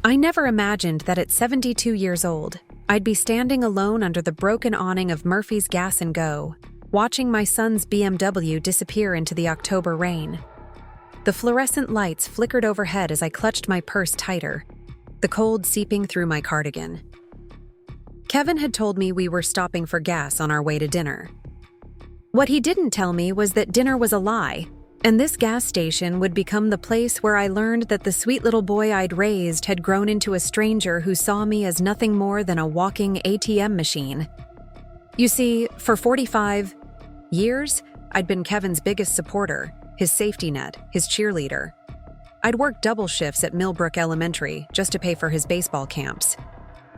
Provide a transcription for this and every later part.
I never imagined that at 72 years old, I'd be standing alone under the broken awning of Murphy's Gas and Go, watching my son's BMW disappear into the October rain. The fluorescent lights flickered overhead as I clutched my purse tighter, the cold seeping through my cardigan. Kevin had told me we were stopping for gas on our way to dinner. What he didn't tell me was that dinner was a lie, and this gas station would become the place where I learned that the sweet little boy I'd raised had grown into a stranger who saw me as nothing more than a walking ATM machine. You see, for 45 years, I'd been Kevin's biggest supporter, his safety net, his cheerleader. I'd worked double shifts at Millbrook Elementary just to pay for his baseball camps.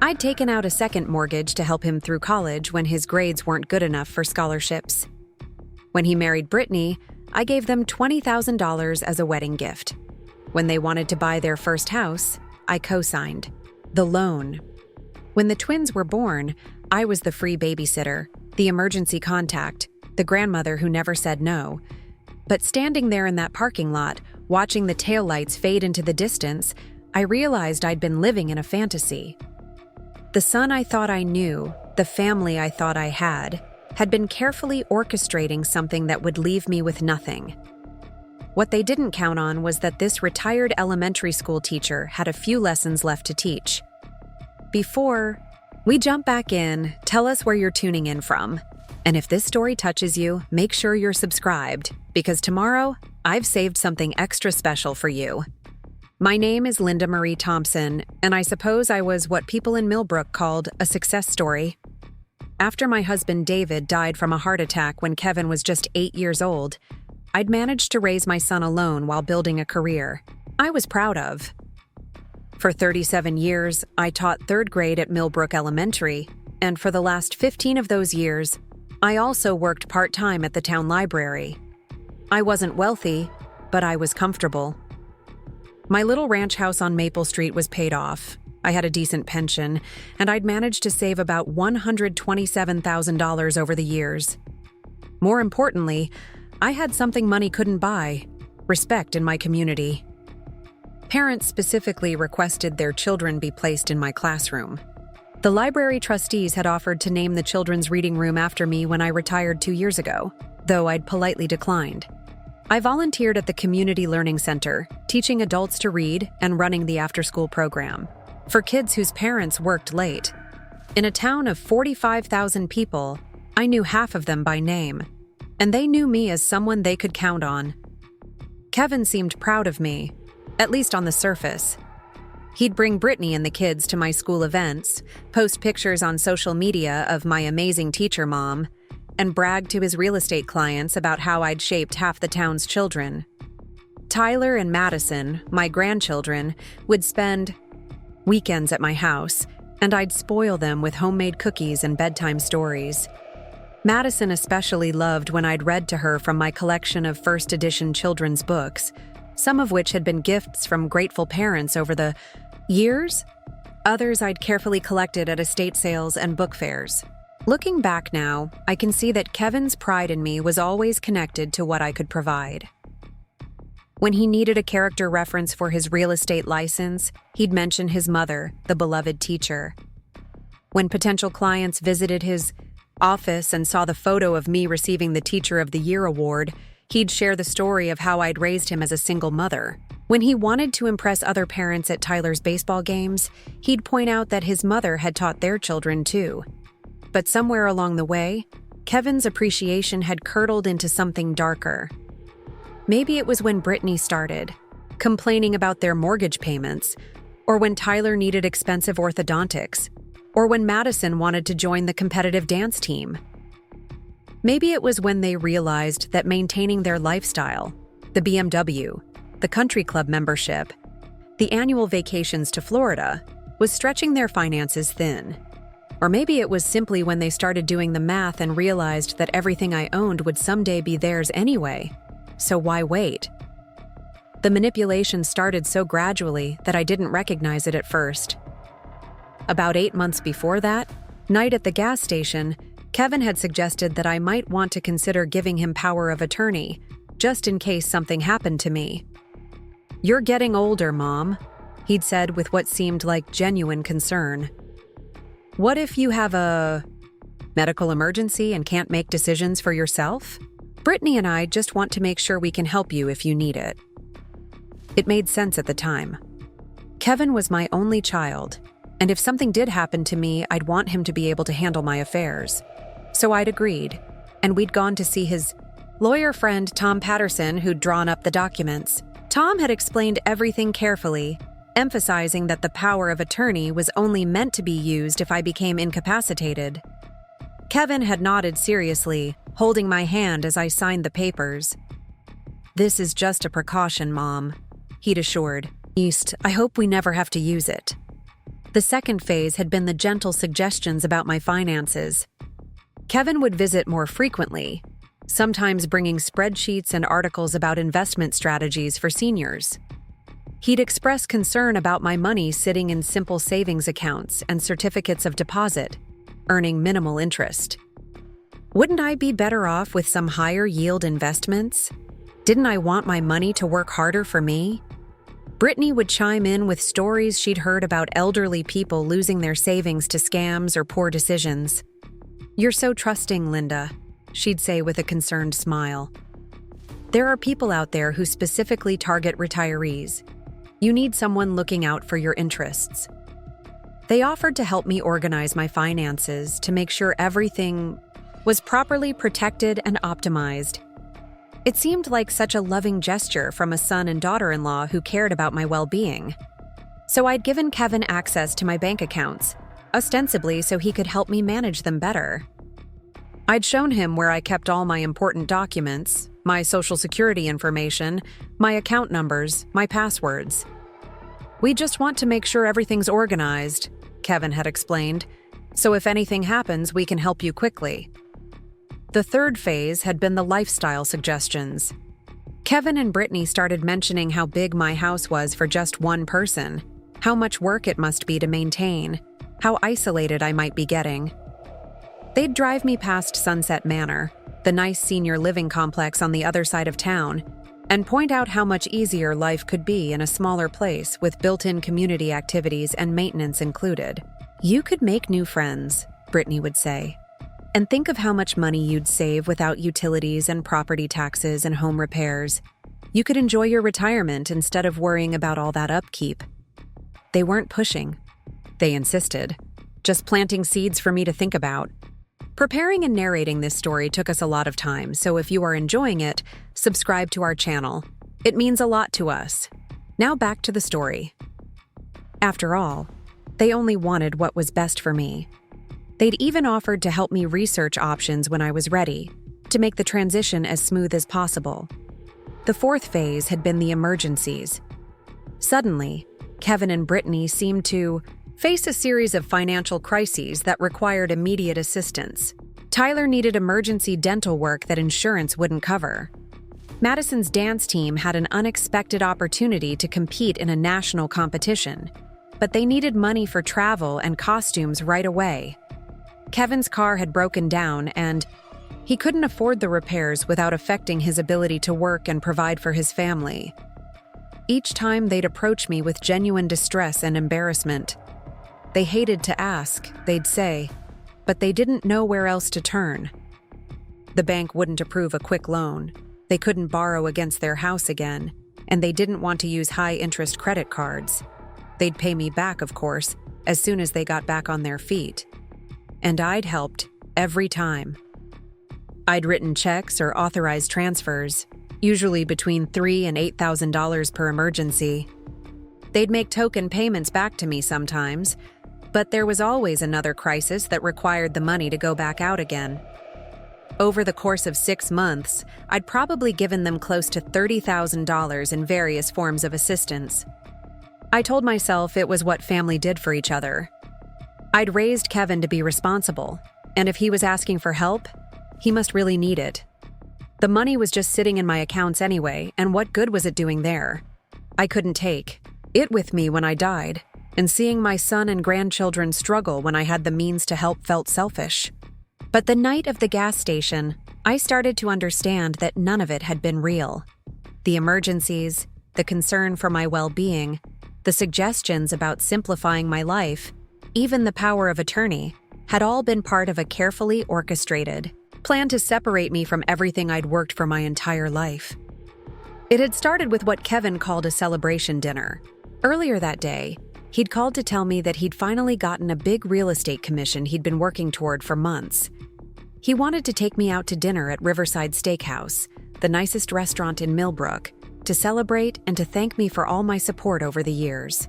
I'd taken out a second mortgage to help him through college when his grades weren't good enough for scholarships. When he married Brittany, I gave them $20,000 as a wedding gift. When they wanted to buy their first house, I co-signed the loan. When the twins were born, I was the free babysitter, the emergency contact, the grandmother who never said no. But standing there in that parking lot, watching the taillights fade into the distance, I realized I'd been living in a fantasy. The son I thought I knew, the family I thought I had been carefully orchestrating something that would leave me with nothing. What they didn't count on was that this retired elementary school teacher had a few lessons left to teach. Before we jump back in, tell us where you're tuning in from. And if this story touches you, make sure you're subscribed, because tomorrow, I've saved something extra special for you. My name is Linda Marie Thompson, and I suppose I was what people in Millbrook called a success story. After my husband David died from a heart attack when Kevin was just 8 years old, I'd managed to raise my son alone while building a career I was proud of. For 37 years, I taught third grade at Millbrook Elementary, and for the last 15 of those years, I also worked part-time at the town library. I wasn't wealthy, but I was comfortable. My little ranch house on Maple Street was paid off. I had a decent pension, and I'd managed to save about $127,000 over the years. More importantly, I had something money couldn't buy: respect in my community. Parents specifically requested their children be placed in my classroom. The library trustees had offered to name the children's reading room after me when I retired 2 years ago, though I'd politely declined. I volunteered at the Community Learning Center, teaching adults to read and running the after-school program for kids whose parents worked late. In a town of 45,000 people, I knew half of them by name, and they knew me as someone they could count on. Kevin seemed proud of me, at least on the surface. He'd bring Brittany and the kids to my school events, post pictures on social media of my amazing teacher mom, and brag to his real estate clients about how I'd shaped half the town's children. Tyler and Madison, my grandchildren, would spend weekends at my house, and I'd spoil them with homemade cookies and bedtime stories. Madison especially loved when I'd read to her from my collection of first edition children's books, some of which had been gifts from grateful parents over the years. Others I'd carefully collected at estate sales and book fairs. Looking back now, I can see that Kevin's pride in me was always connected to what I could provide. When he needed a character reference for his real estate license, he'd mention his mother, the beloved teacher. When potential clients visited his office and saw the photo of me receiving the Teacher of the Year award, he'd share the story of how I'd raised him as a single mother. When he wanted to impress other parents at Tyler's baseball games, he'd point out that his mother had taught their children too. But somewhere along the way, Kevin's appreciation had curdled into something darker. Maybe it was when Brittany started, complaining about their mortgage payments, or when Tyler needed expensive orthodontics, or when Madison wanted to join the competitive dance team. Maybe it was when they realized that maintaining their lifestyle, the BMW, the country club membership, the annual vacations to Florida, was stretching their finances thin. Or maybe it was simply when they started doing the math and realized that everything I owned would someday be theirs anyway. So why wait? The manipulation started so gradually that I didn't recognize it at first. About 8 months before that night at the gas station, Kevin had suggested that I might want to consider giving him power of attorney, just in case something happened to me. "You're getting older, Mom," he'd said with what seemed like genuine concern. What if you have a medical emergency and can't make decisions for yourself? Brittany and I just want to make sure we can help you if you need it. It made sense at the time. Kevin was my only child, and if something did happen to me, I'd want him to be able to handle my affairs. So I'd agreed, and we'd gone to see his lawyer friend Tom Patterson, who'd drawn up the documents. Tom had explained everything carefully, emphasizing that the power of attorney was only meant to be used if I became incapacitated. Kevin had nodded seriously, holding my hand as I signed the papers. "This is just a precaution, Mom," he'd assured. "I hope we never have to use it." The second phase had been the gentle suggestions about my finances. Kevin would visit more frequently, sometimes bringing spreadsheets and articles about investment strategies for seniors. He'd express concern about my money sitting in simple savings accounts and certificates of deposit, earning minimal interest. Wouldn't I be better off with some higher yield investments? Didn't I want my money to work harder for me? Brittany would chime in with stories she'd heard about elderly people losing their savings to scams or poor decisions. "You're so trusting, Linda," she'd say with a concerned smile. "There are people out there who specifically target retirees. You need someone looking out for your interests." They offered to help me organize my finances to make sure everything was properly protected and optimized. It seemed like such a loving gesture from a son and daughter-in-law who cared about my well-being. So I'd given Kevin access to my bank accounts, ostensibly so he could help me manage them better. I'd shown him where I kept all my important documents, my social security information, my account numbers, my passwords. "We just want to make sure everything's organized," Kevin had explained, "so if anything happens, we can help you quickly." The third phase had been the lifestyle suggestions. Kevin and Brittany started mentioning how big my house was for just one person, how much work it must be to maintain, how isolated I might be getting. They'd drive me past Sunset Manor, the nice senior living complex on the other side of town, and point out how much easier life could be in a smaller place with built-in community activities and maintenance included. "You could make new friends," Brittany would say. "And think of how much money you'd save without utilities and property taxes and home repairs. You could enjoy your retirement instead of worrying about all that upkeep." They weren't pushing. They insisted, just planting seeds for me to think about. Preparing and narrating this story took us a lot of time, so if you are enjoying it, subscribe to our channel. It means a lot to us. Now back to the story. After all, they only wanted what was best for me. They'd even offered to help me research options when I was ready, to make the transition as smooth as possible. The fourth phase had been the emergencies. Suddenly, Kevin and Brittany seemed to face a series of financial crises that required immediate assistance. Tyler needed emergency dental work that insurance wouldn't cover. Madison's dance team had an unexpected opportunity to compete in a national competition, but they needed money for travel and costumes right away. Kevin's car had broken down and he couldn't afford the repairs without affecting his ability to work and provide for his family. Each time they'd approach me with genuine distress and embarrassment. They hated to ask, they'd say, but they didn't know where else to turn. The bank wouldn't approve a quick loan. They couldn't borrow against their house again, and they didn't want to use high-interest credit cards. They'd pay me back, of course, as soon as they got back on their feet. And I'd helped every time. I'd written checks or authorized transfers, usually between $3,000 and $8,000 per emergency. They'd make token payments back to me sometimes, but there was always another crisis that required the money to go back out again. Over the course of 6 months, I'd probably given them close to $30,000 in various forms of assistance. I told myself it was what family did for each other. I'd raised Kevin to be responsible, and if he was asking for help, he must really need it. The money was just sitting in my accounts anyway, and what good was it doing there? I couldn't take it with me when I died, and seeing my son and grandchildren struggle when I had the means to help felt selfish. But the night of the gas station, I started to understand that none of it had been real. The emergencies, the concern for my well-being, the suggestions about simplifying my life, even the power of attorney, had all been part of a carefully orchestrated plan to separate me from everything I'd worked for my entire life. It had started with what Kevin called a celebration dinner. Earlier that day, he'd called to tell me that he'd finally gotten a big real estate commission he'd been working toward for months. He wanted to take me out to dinner at Riverside Steakhouse, the nicest restaurant in Millbrook, to celebrate and to thank me for all my support over the years.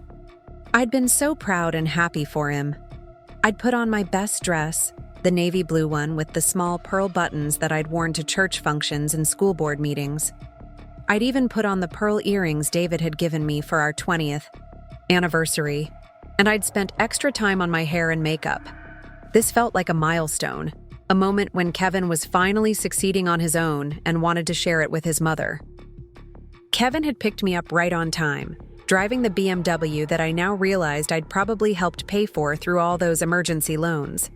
I'd been so proud and happy for him. I'd put on my best dress, the navy blue one with the small pearl buttons that I'd worn to church functions and school board meetings. I'd even put on the pearl earrings David had given me for our 20th anniversary, and I'd spent extra time on my hair and makeup. This felt like a milestone, a moment when Kevin was finally succeeding on his own and wanted to share it with his mother. Kevin had picked me up right on time, driving the BMW that I now realized I'd probably helped pay for through all those emergency loans.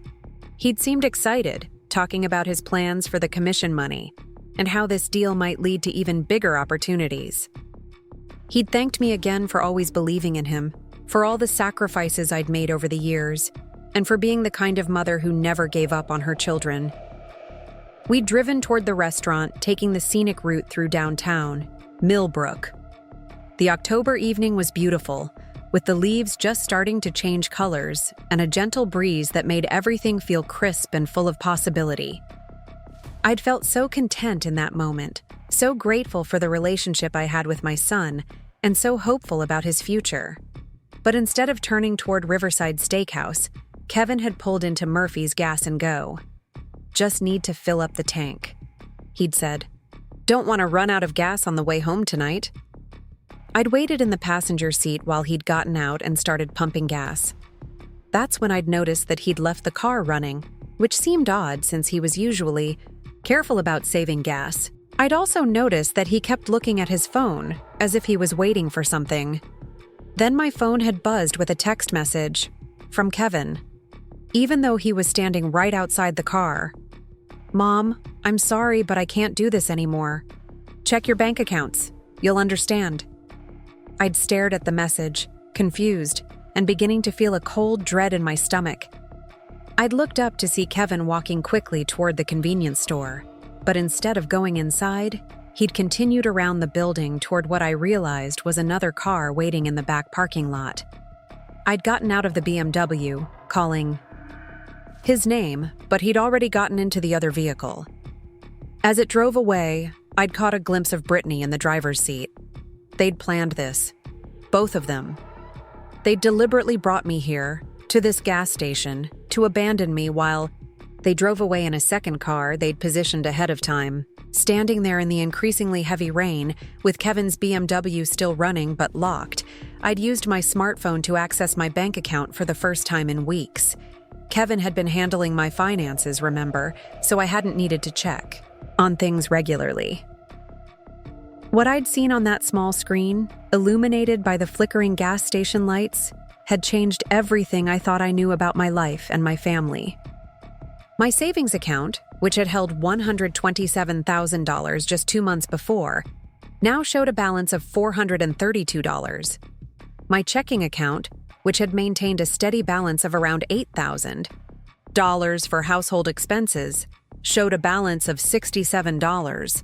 He'd seemed excited, talking about his plans for the commission money and how this deal might lead to even bigger opportunities. He'd thanked me again for always believing in him, for all the sacrifices I'd made over the years, and for being the kind of mother who never gave up on her children. We'd driven toward the restaurant, taking the scenic route through downtown, Millbrook. The October evening was beautiful, with the leaves just starting to change colors and a gentle breeze that made everything feel crisp and full of possibility. I'd felt so content in that moment, so grateful for the relationship I had with my son, and so hopeful about his future. But instead of turning toward Riverside Steakhouse, Kevin had pulled into Murphy's Gas and Go. "Just need to fill up the tank," he'd said. "Don't want to run out of gas on the way home tonight." I'd waited in the passenger seat while he'd gotten out and started pumping gas. That's when I'd noticed that he'd left the car running, which seemed odd since he was usually careful about saving gas. I'd also noticed that he kept looking at his phone, as if he was waiting for something. Then my phone had buzzed with a text message from Kevin, even though he was standing right outside the car. "Mom, I'm sorry, but I can't do this anymore. Check your bank accounts. You'll understand." I'd stared at the message, confused, and beginning to feel a cold dread in my stomach. I'd looked up to see Kevin walking quickly toward the convenience store, but instead of going inside, he'd continued around the building toward what I realized was another car waiting in the back parking lot. I'd gotten out of the BMW, calling his name, but he'd already gotten into the other vehicle. As it drove away, I'd caught a glimpse of Brittany in the driver's seat. They'd planned this. Both of them. They'd deliberately brought me here, to this gas station, to abandon me while they drove away in a second car they'd positioned ahead of time. Standing there in the increasingly heavy rain, with Kevin's BMW still running but locked, I'd used my smartphone to access my bank account for the first time in weeks. Kevin had been handling my finances, remember, so I hadn't needed to check on things regularly. What I'd seen on that small screen, illuminated by the flickering gas station lights, had changed everything I thought I knew about my life and my family. My savings account, which had held $127,000 just 2 months before, now showed a balance of $432. My checking account, which had maintained a steady balance of around $8,000 for household expenses, showed a balance of $67.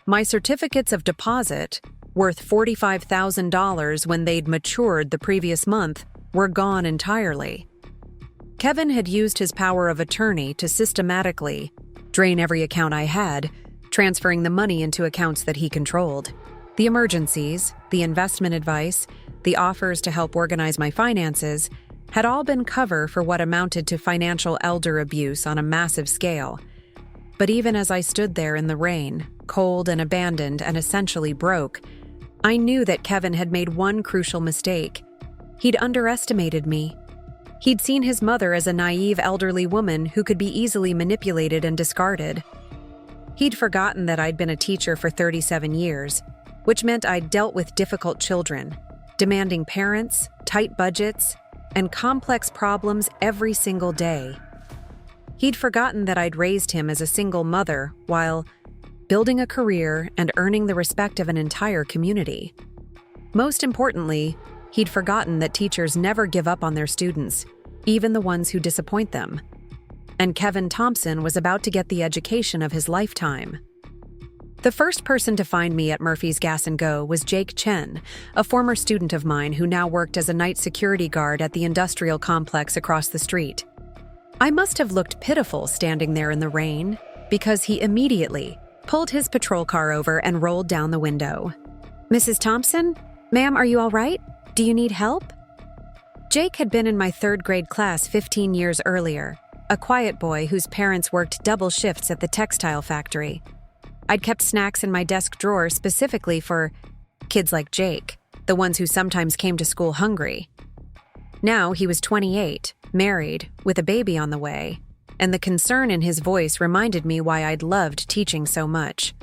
My certificates of deposit, worth $45,000 when they'd matured the previous month, were gone entirely. Kevin had used his power of attorney to systematically drain every account I had, transferring the money into accounts that he controlled. The emergencies, the investment advice, the offers to help organize my finances had all been cover for what amounted to financial elder abuse on a massive scale. But even as I stood there in the rain, cold and abandoned and essentially broke, I knew that Kevin had made one crucial mistake. He'd underestimated me. He'd seen his mother as a naive elderly woman who could be easily manipulated and discarded. He'd forgotten that I'd been a teacher for 37 years, which meant I'd dealt with difficult children, demanding parents, tight budgets, and complex problems every single day. He'd forgotten that I'd raised him as a single mother while building a career and earning the respect of an entire community. Most importantly, He'd forgotten that teachers never give up on their students, even the ones who disappoint them. And Kevin Thompson was about to get the education of his lifetime. The first person to find me at Murphy's Gas & Go was Jake Chen, a former student of mine who now worked as a night security guard at the industrial complex across the street. I must have looked pitiful standing there in the rain, because he immediately pulled his patrol car over and rolled down the window. "Mrs. Thompson? Ma'am, are you all right? Do you need help?" Jake had been in my third grade class 15 years earlier, a quiet boy whose parents worked double shifts at the textile factory. I'd kept snacks in my desk drawer specifically for kids like Jake, the ones who sometimes came to school hungry. Now he was 28, married, with a baby on the way, and the concern in his voice reminded me why I'd loved teaching so much.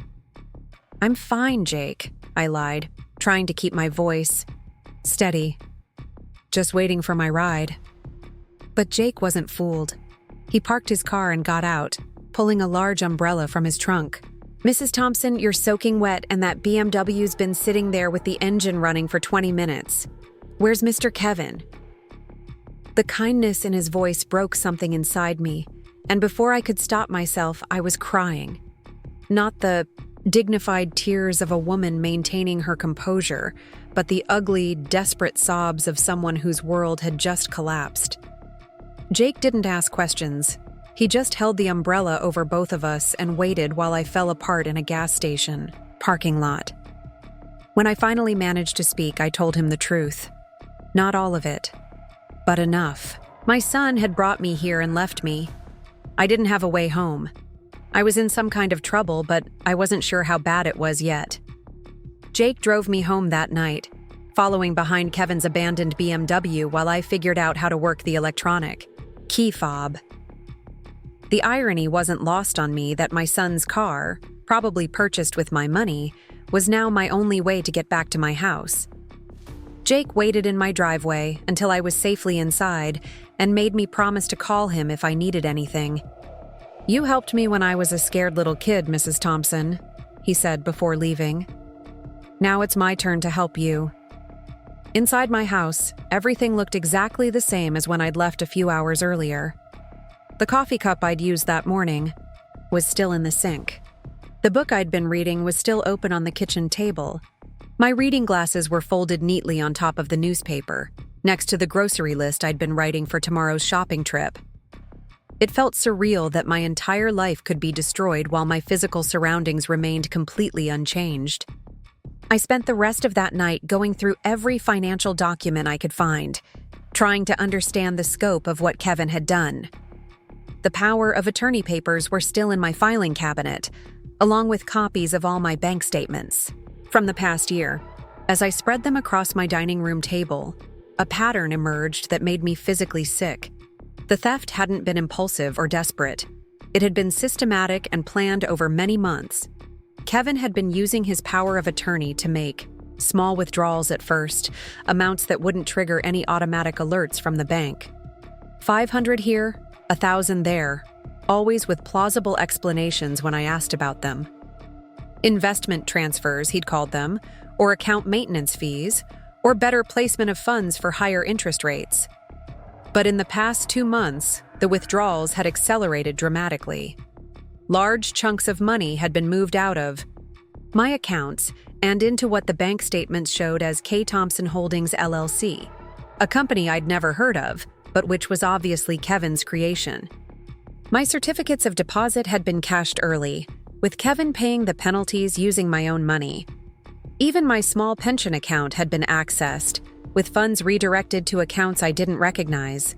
"I'm fine, Jake," I lied, trying to keep my voice steady, just waiting for my ride. But Jake wasn't fooled. He parked his car and got out, pulling a large umbrella from his trunk. "Mrs. Thompson, you're soaking wet and that BMW's been sitting there with the engine running for 20 minutes. Where's Mr. Kevin?" The kindness in his voice broke something inside me, and before I could stop myself, I was crying. Not the dignified tears of a woman maintaining her composure, but the ugly, desperate sobs of someone whose world had just collapsed. Jake didn't ask questions. He just held the umbrella over both of us and waited while I fell apart in a gas station parking lot. When I finally managed to speak, I told him the truth. Not all of it, but enough. My son had brought me here and left me. I didn't have a way home. I was in some kind of trouble, but I wasn't sure how bad it was yet. Jake drove me home that night, following behind Kevin's abandoned BMW while I figured out how to work the electronic key fob. The irony wasn't lost on me that my son's car, probably purchased with my money, was now my only way to get back to my house. Jake waited in my driveway until I was safely inside and made me promise to call him if I needed anything. "You helped me when I was a scared little kid, Mrs. Thompson," he said before leaving. "Now it's my turn to help you." Inside my house, everything looked exactly the same as when I'd left a few hours earlier. The coffee cup I'd used that morning was still in the sink. The book I'd been reading was still open on the kitchen table. My reading glasses were folded neatly on top of the newspaper, next to the grocery list I'd been writing for tomorrow's shopping trip. It felt surreal that my entire life could be destroyed while my physical surroundings remained completely unchanged. I spent the rest of that night going through every financial document I could find, trying to understand the scope of what Kevin had done. The power of attorney papers were still in my filing cabinet, along with copies of all my bank statements from the past year. As I spread them across my dining room table, a pattern emerged that made me physically sick. The theft hadn't been impulsive or desperate. It had been systematic and planned over many months. Kevin had been using his power of attorney to make small withdrawals at first, amounts that wouldn't trigger any automatic alerts from the bank. 500 here, 1,000 there, always with plausible explanations when I asked about them. Investment transfers, he'd called them, or account maintenance fees, or better placement of funds for higher interest rates. But in the past 2 months, the withdrawals had accelerated dramatically. Large chunks of money had been moved out of my accounts and into what the bank statements showed as K. Thompson Holdings LLC, a company I'd never heard of, but which was obviously Kevin's creation. My certificates of deposit had been cashed early, with Kevin paying the penalties using my own money. Even my small pension account had been accessed, with funds redirected to accounts I didn't recognize.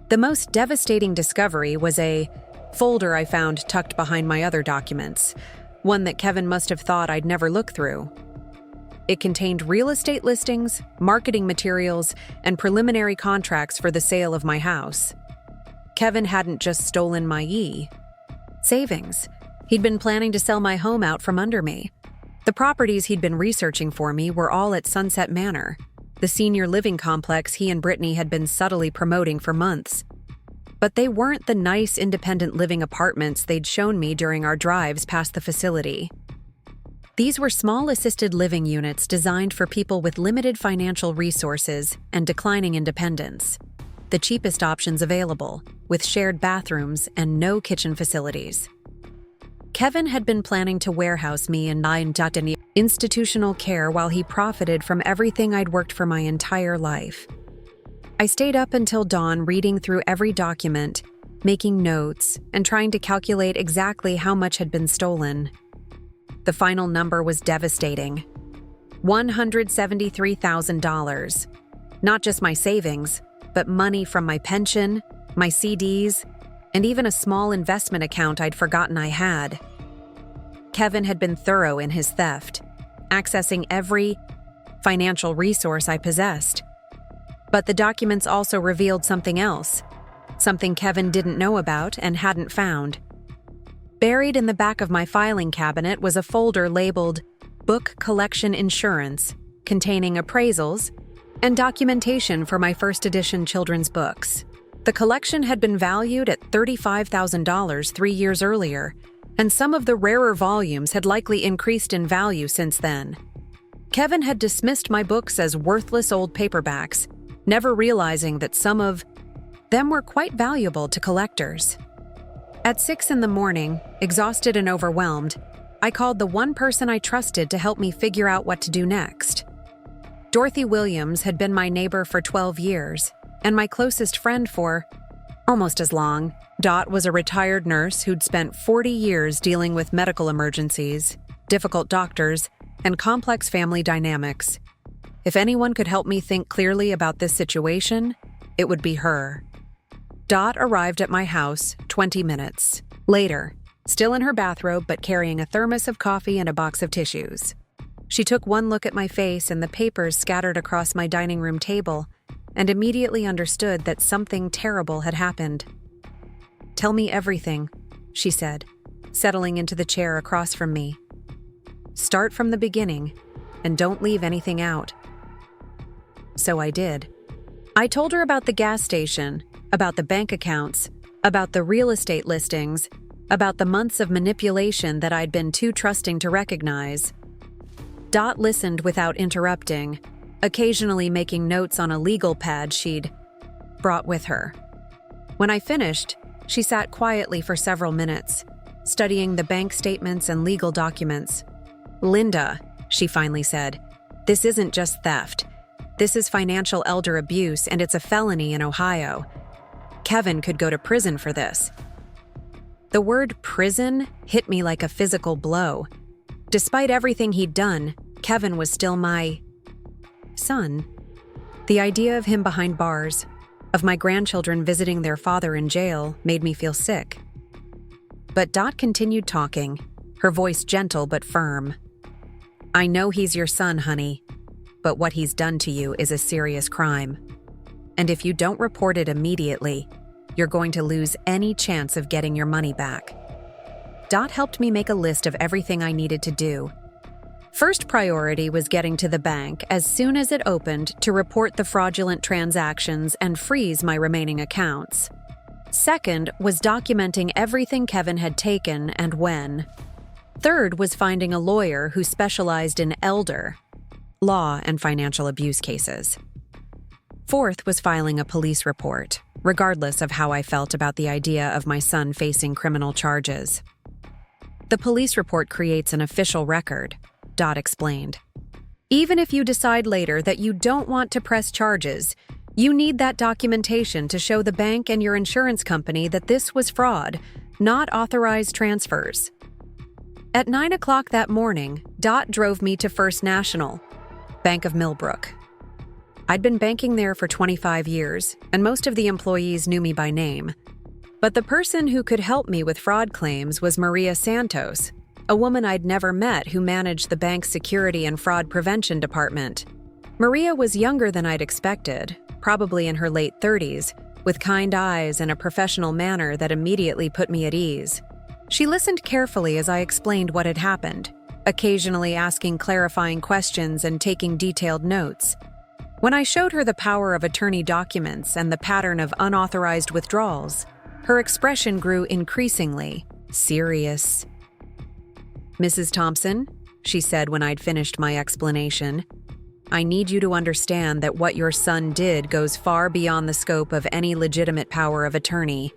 The most devastating discovery was a folder I found tucked behind my other documents, one that Kevin must have thought I'd never look through. It contained real estate listings, marketing materials, and preliminary contracts for the sale of my house. Kevin hadn't just stolen my savings. He'd been planning to sell my home out from under me. The properties he'd been researching for me were all at Sunset Manor, the senior living complex he and Brittany had been subtly promoting for months. But they weren't the nice independent living apartments they'd shown me during our drives past the facility. These were small assisted living units designed for people with limited financial resources and declining independence. The cheapest options available, with shared bathrooms and no kitchen facilities. Kevin had been planning to warehouse me in institutional care while he profited from everything I'd worked for my entire life. I stayed up until dawn reading through every document, making notes, and trying to calculate exactly how much had been stolen. The final number was devastating. $173,000. Not just my savings, but money from my pension, my CDs, and even a small investment account I'd forgotten I had. Kevin had been thorough in his theft, accessing every financial resource I possessed. But the documents also revealed something else, something Kevin didn't know about and hadn't found. Buried in the back of my filing cabinet was a folder labeled Book Collection Insurance, containing appraisals and documentation for my first edition children's books. The collection had been valued at $35,000 3 years earlier, and some of the rarer volumes had likely increased in value since then. Kevin had dismissed my books as worthless old paperbacks, never realizing that some of them were quite valuable to collectors. At 6 a.m, exhausted and overwhelmed, I called the one person I trusted to help me figure out what to do next. Dorothy Williams had been my neighbor for 12 years, and my closest friend for almost as long. Dot was a retired nurse who'd spent 40 years dealing with medical emergencies, difficult doctors, and complex family dynamics. If anyone could help me think clearly about this situation, it would be her. Dot arrived at my house 20 minutes later, still in her bathrobe but carrying a thermos of coffee and a box of tissues. She took one look at my face and the papers scattered across my dining room table and immediately understood that something terrible had happened. "Tell me everything," she said, settling into the chair across from me. "Start from the beginning and don't leave anything out." So I did. I told her about the gas station, about the bank accounts, about the real estate listings, about the months of manipulation that I'd been too trusting to recognize. Dot listened without interrupting, occasionally making notes on a legal pad she'd brought with her. When I finished, she sat quietly for several minutes, studying the bank statements and legal documents. "Linda," she finally said, "this isn't just theft. This is financial elder abuse, and it's a felony in Ohio. Kevin could go to prison for this." The word prison hit me like a physical blow. Despite everything he'd done, Kevin was still my son. The idea of him behind bars, of my grandchildren visiting their father in jail, made me feel sick. But Dot continued talking, her voice gentle but firm. "I know he's your son, honey, but what he's done to you is a serious crime. And if you don't report it immediately, you're going to lose any chance of getting your money back." Dot helped me make a list of everything I needed to do. First priority was getting to the bank as soon as it opened to report the fraudulent transactions and freeze my remaining accounts. Second was documenting everything Kevin had taken and when. Third was finding a lawyer who specialized in elder law and financial abuse cases. Fourth was filing a police report, regardless of how I felt about the idea of my son facing criminal charges. "The police report creates an official record," Dot explained. "Even if you decide later that you don't want to press charges, you need that documentation to show the bank and your insurance company that this was fraud, not authorized transfers." At 9 o'clock that morning, Dot drove me to First National, Bank of Millbrook. I'd been banking there for 25 years, and most of the employees knew me by name. But the person who could help me with fraud claims was Maria Santos, a woman I'd never met who managed the bank's security and fraud prevention department. Maria was younger than I'd expected, probably in her late 30s, with kind eyes and a professional manner that immediately put me at ease. She listened carefully as I explained what had happened, occasionally asking clarifying questions and taking detailed notes. When I showed her the power of attorney documents and the pattern of unauthorized withdrawals, her expression grew increasingly serious. "Mrs. Thompson," she said when I'd finished my explanation. "I need you to understand that what your son did goes far beyond the scope of any legitimate power of attorney.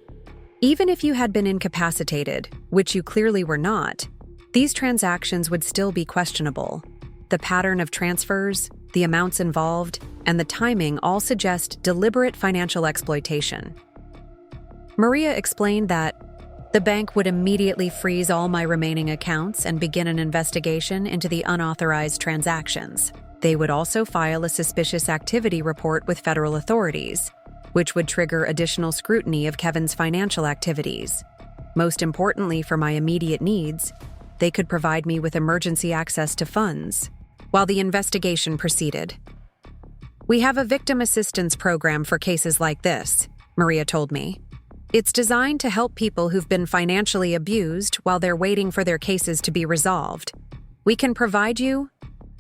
Even if you had been incapacitated, which you clearly were not, these transactions would still be questionable. The pattern of transfers, the amounts involved, and the timing all suggest deliberate financial exploitation." Maria explained that the bank would immediately freeze all my remaining accounts and begin an investigation into the unauthorized transactions. They would also file a suspicious activity report with federal authorities, which would trigger additional scrutiny of Kevin's financial activities. Most importantly for my immediate needs, they could provide me with emergency access to funds while the investigation proceeded. "We have a victim assistance program for cases like this," Maria told me. "It's designed to help people who've been financially abused while they're waiting for their cases to be resolved. We can provide you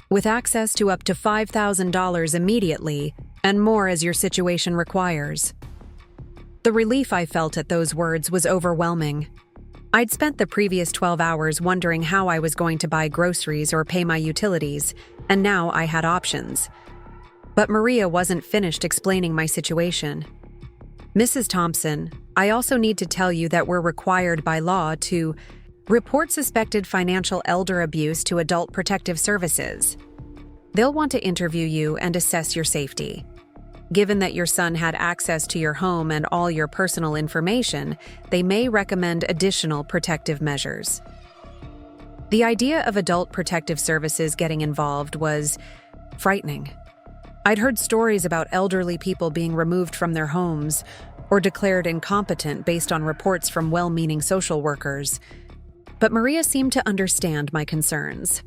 with access to up to $5,000 immediately and more as your situation requires." The relief I felt at those words was overwhelming. I'd spent the previous 12 hours wondering how I was going to buy groceries or pay my utilities, and now I had options. But Maria wasn't finished explaining my situation. "Mrs. Thompson, I also need to tell you that we're required by law to report suspected financial elder abuse to Adult Protective Services. They'll want to interview you and assess your safety. Given that your son had access to your home and all your personal information, they may recommend additional protective measures." The idea of Adult Protective Services getting involved was frightening. I'd heard stories about elderly people being removed from their homes or declared incompetent based on reports from well-meaning social workers. But Maria seemed to understand my concerns.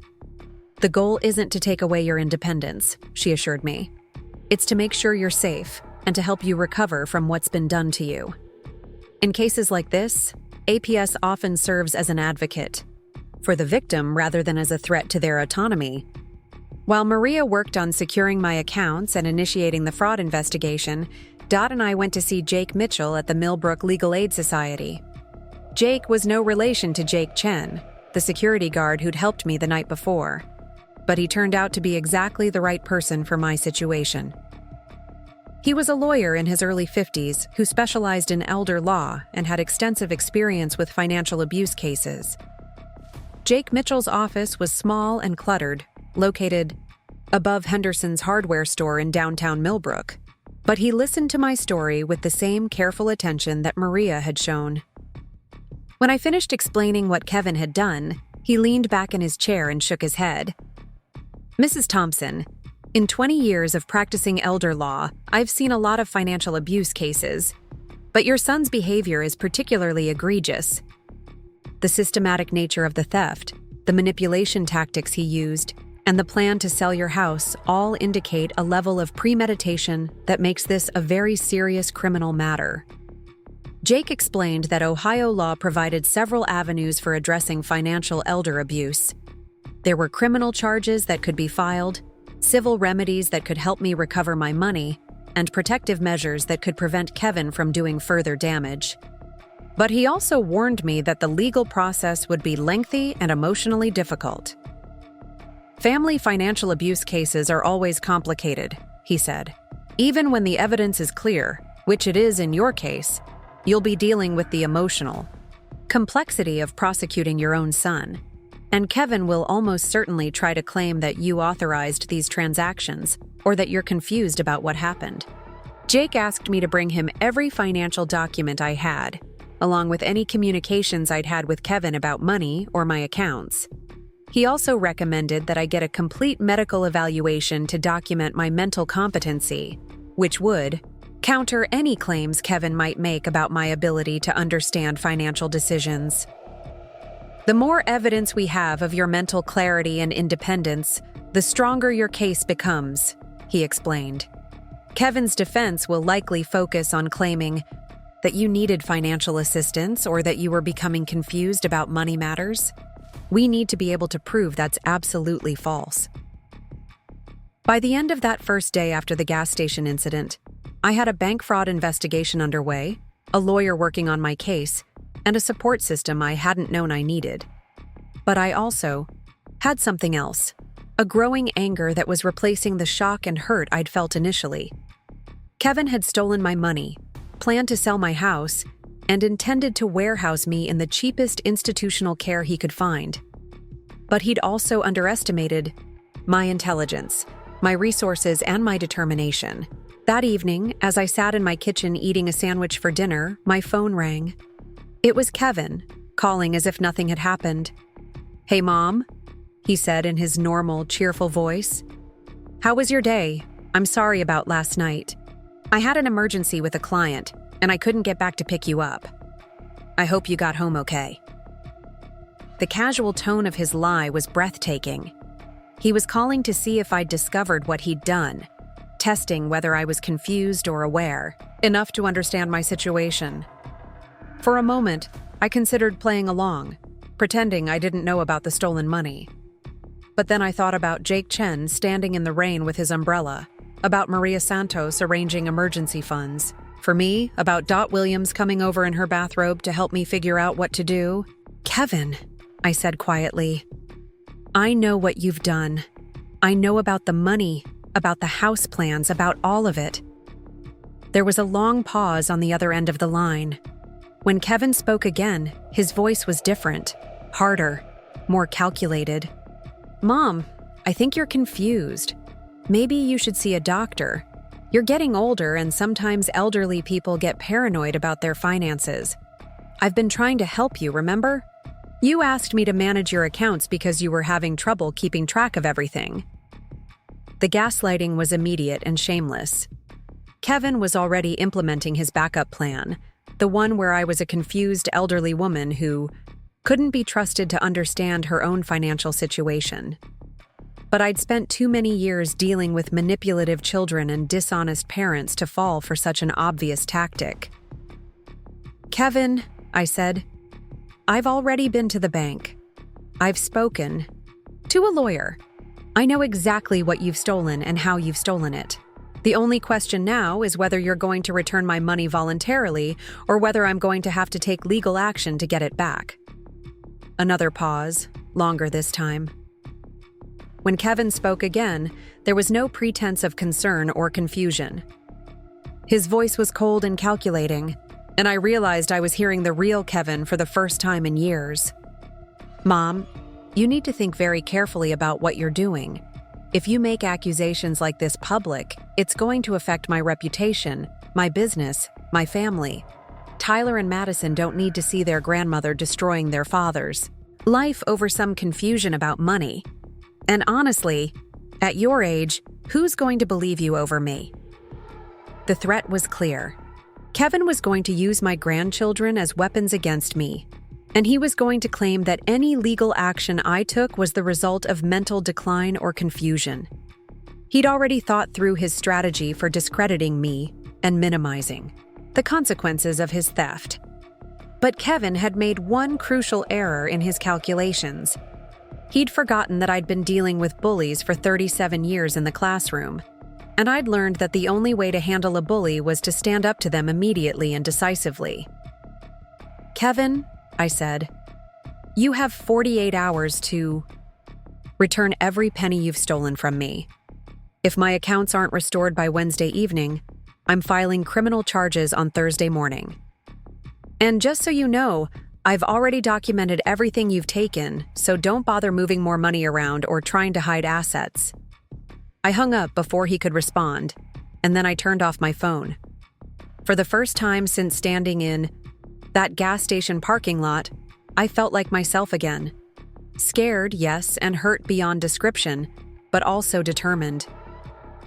"The goal isn't to take away your independence," she assured me. "It's to make sure you're safe and to help you recover from what's been done to you." In cases like this, APS often serves as an advocate for the victim rather than as a threat to their autonomy. While Maria worked on securing my accounts and initiating the fraud investigation, Dot and I went to see Jake Mitchell at the Millbrook Legal Aid Society. Jake was no relation to Jake Chen, the security guard who'd helped me the night before, but he turned out to be exactly the right person for my situation. He was a lawyer in his early 50s who specialized in elder law and had extensive experience with financial abuse cases. Jake Mitchell's office was small and cluttered, located above Henderson's hardware store in downtown Millbrook, but he listened to my story with the same careful attention that Maria had shown. When I finished explaining what Kevin had done, he leaned back in his chair and shook his head. "Mrs. Thompson, in 20 years of practicing elder law, I've seen a lot of financial abuse cases, but your son's behavior is particularly egregious. The systematic nature of the theft, the manipulation tactics he used, and the plan to sell your house all indicate a level of premeditation that makes this a very serious criminal matter." Jake explained that Ohio law provided several avenues for addressing financial elder abuse. There were criminal charges that could be filed, civil remedies that could help me recover my money, and protective measures that could prevent Kevin from doing further damage. But he also warned me that the legal process would be lengthy and emotionally difficult. "Family financial abuse cases are always complicated," he said. "Even when the evidence is clear, which it is in your case, you'll be dealing with the emotional complexity of prosecuting your own son. And Kevin will almost certainly try to claim that you authorized these transactions or that you're confused about what happened." Jake asked me to bring him every financial document I had, along with any communications I'd had with Kevin about money or my accounts. He also recommended that I get a complete medical evaluation to document my mental competency, which would counter any claims Kevin might make about my ability to understand financial decisions. "The more evidence we have of your mental clarity and independence, the stronger your case becomes," he explained. "Kevin's defense will likely focus on claiming that you needed financial assistance or that you were becoming confused about money matters. We need to be able to prove that's absolutely false." By the end of that first day after the gas station incident, I had a bank fraud investigation underway, a lawyer working on my case, and a support system I hadn't known I needed. But I also had something else. A growing anger that was replacing the shock and hurt I'd felt initially. Kevin had stolen my money, planned to sell my house, and intended to warehouse me in the cheapest institutional care he could find. But he'd also underestimated my intelligence, my resources, and my determination. That evening, as I sat in my kitchen eating a sandwich for dinner, my phone rang. It was Kevin, calling as if nothing had happened. "Hey, Mom," he said in his normal, cheerful voice. "How was your day? I'm sorry about last night. I had an emergency with a client, and I couldn't get back to pick you up. I hope you got home okay." The casual tone of his lie was breathtaking. He was calling to see if I'd discovered what he'd done, testing whether I was confused or aware, enough to understand my situation. For a moment, I considered playing along, pretending I didn't know about the stolen money. But then I thought about Jake Chen standing in the rain with his umbrella, about Maria Santos arranging emergency funds. For me, about Dot Williams coming over in her bathrobe to help me figure out what to do. "Kevin," I said quietly, "I know what you've done. I know about the money, about the house plans, about all of it." There was a long pause on the other end of the line. When Kevin spoke again, his voice was different, harder, more calculated. "Mom, I think you're confused. Maybe you should see a doctor. You're getting older, and sometimes elderly people get paranoid about their finances. I've been trying to help you, remember? You asked me to manage your accounts because you were having trouble keeping track of everything." The gaslighting was immediate and shameless. Kevin was already implementing his backup plan, the one where I was a confused elderly woman who couldn't be trusted to understand her own financial situation. But I'd spent too many years dealing with manipulative children and dishonest parents to fall for such an obvious tactic. "Kevin," I said, "I've already been to the bank. I've spoken to a lawyer. I know exactly what you've stolen and how you've stolen it. The only question now is whether you're going to return my money voluntarily or whether I'm going to have to take legal action to get it back." Another pause, longer this time. When Kevin spoke again, there was no pretense of concern or confusion. His voice was cold and calculating, and I realized I was hearing the real Kevin for the first time in years. "Mom, you need to think very carefully about what you're doing. If you make accusations like this public, it's going to affect my reputation, my business, my family. Tyler and Madison don't need to see their grandmother destroying their father's life over some confusion about money. And honestly, at your age, who's going to believe you over me?" The threat was clear. Kevin was going to use my grandchildren as weapons against me, and he was going to claim that any legal action I took was the result of mental decline or confusion. He'd already thought through his strategy for discrediting me and minimizing the consequences of his theft. But Kevin had made one crucial error in his calculations. He'd forgotten that I'd been dealing with bullies for 37 years in the classroom, and I'd learned that the only way to handle a bully was to stand up to them immediately and decisively. "Kevin," I said, "you have 48 hours to return every penny you've stolen from me. If my accounts aren't restored by Wednesday evening, I'm filing criminal charges on Thursday morning. And just so you know, I've already documented everything you've taken, so don't bother moving more money around or trying to hide assets." I hung up before he could respond, and then I turned off my phone. For the first time since standing in that gas station parking lot, I felt like myself again. Scared, yes, and hurt beyond description, but also determined.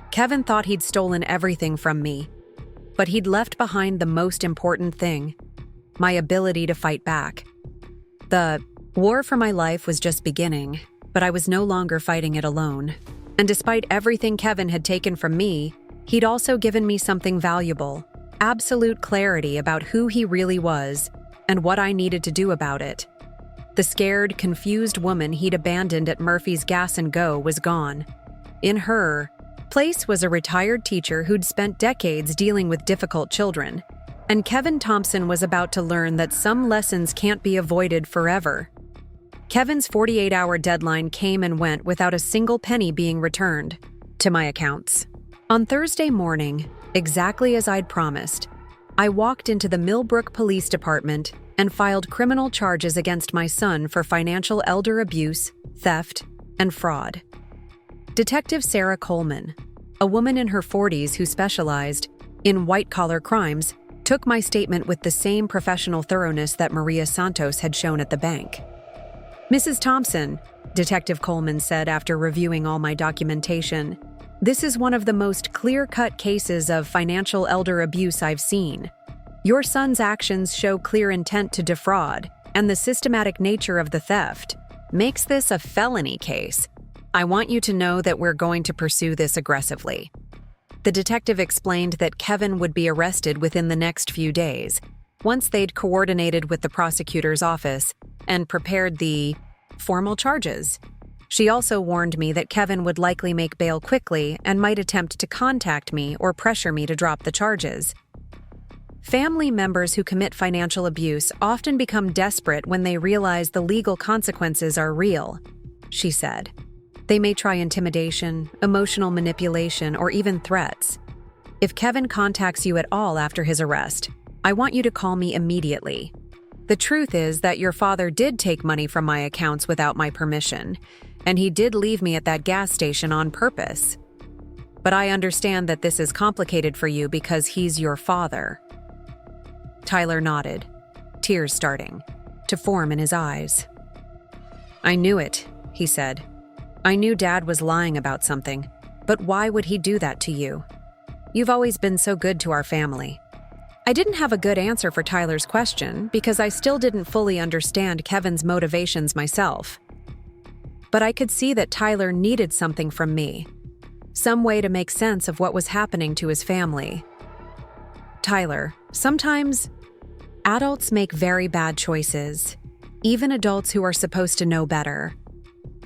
Kevin thought he'd stolen everything from me, but he'd left behind the most important thing: my ability to fight back. The war for my life was just beginning, but I was no longer fighting it alone. And despite everything Kevin had taken from me, he'd also given me something valuable: absolute clarity about who he really was and what I needed to do about it. The scared, confused woman he'd abandoned at Murphy's Gas and Go was gone. In her place was a retired teacher who'd spent decades dealing with difficult children. And Kevin Thompson was about to learn that some lessons can't be avoided forever. Kevin's 48-hour deadline came and went without a single penny being returned to my accounts. On Thursday morning, exactly as I'd promised, I walked into the Millbrook Police Department and filed criminal charges against my son for financial elder abuse, theft, and fraud. Detective Sarah Coleman, a woman in her 40s who specialized in white-collar crimes, took my statement with the same professional thoroughness that Maria Santos had shown at the bank. "Mrs. Thompson," Detective Coleman said after reviewing all my documentation, "this is one of the most clear-cut cases of financial elder abuse I've seen. Your son's actions show clear intent to defraud, and the systematic nature of the theft makes this a felony case. I want you to know that we're going to pursue this aggressively." The detective explained that Kevin would be arrested within the next few days, once they'd coordinated with the prosecutor's office and prepared the formal charges. She also warned me that Kevin would likely make bail quickly and might attempt to contact me or pressure me to drop the charges. Family members who commit financial abuse often become desperate when they realize the legal consequences are real, she said. They may try intimidation, emotional manipulation, or even threats. If Kevin contacts you at all after his arrest, I want you to call me immediately. The truth is that your father did take money from my accounts without my permission, and he did leave me at that gas station on purpose. But I understand that this is complicated for you because he's your father. Tyler nodded, tears starting to form in his eyes. "I knew it," he said. "I knew Dad was lying about something, but why would he do that to you? You've always been so good to our family." I didn't have a good answer for Tyler's question because I still didn't fully understand Kevin's motivations myself. But I could see that Tyler needed something from me, some way to make sense of what was happening to his family. "Tyler, sometimes adults make very bad choices, even adults who are supposed to know better.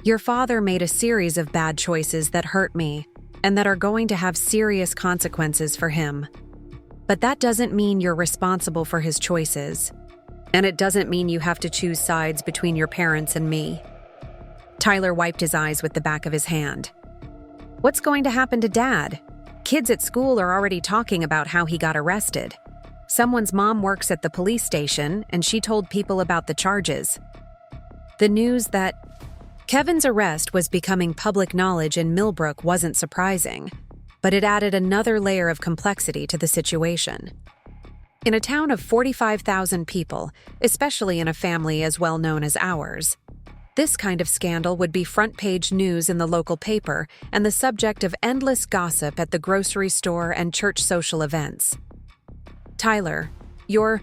Your father made a series of bad choices that hurt me and that are going to have serious consequences for him. But that doesn't mean you're responsible for his choices, and it doesn't mean you have to choose sides between your parents and me." Tyler wiped his eyes with the back of his hand. "What's going to happen to Dad? Kids at school are already talking about how he got arrested. Someone's mom works at the police station, and she told people about the charges." The news that Kevin's arrest was becoming public knowledge in Millbrook wasn't surprising, but it added another layer of complexity to the situation. In a town of 45,000 people, especially in a family as well known as ours, this kind of scandal would be front-page news in the local paper and the subject of endless gossip at the grocery store and church social events. "Tyler, your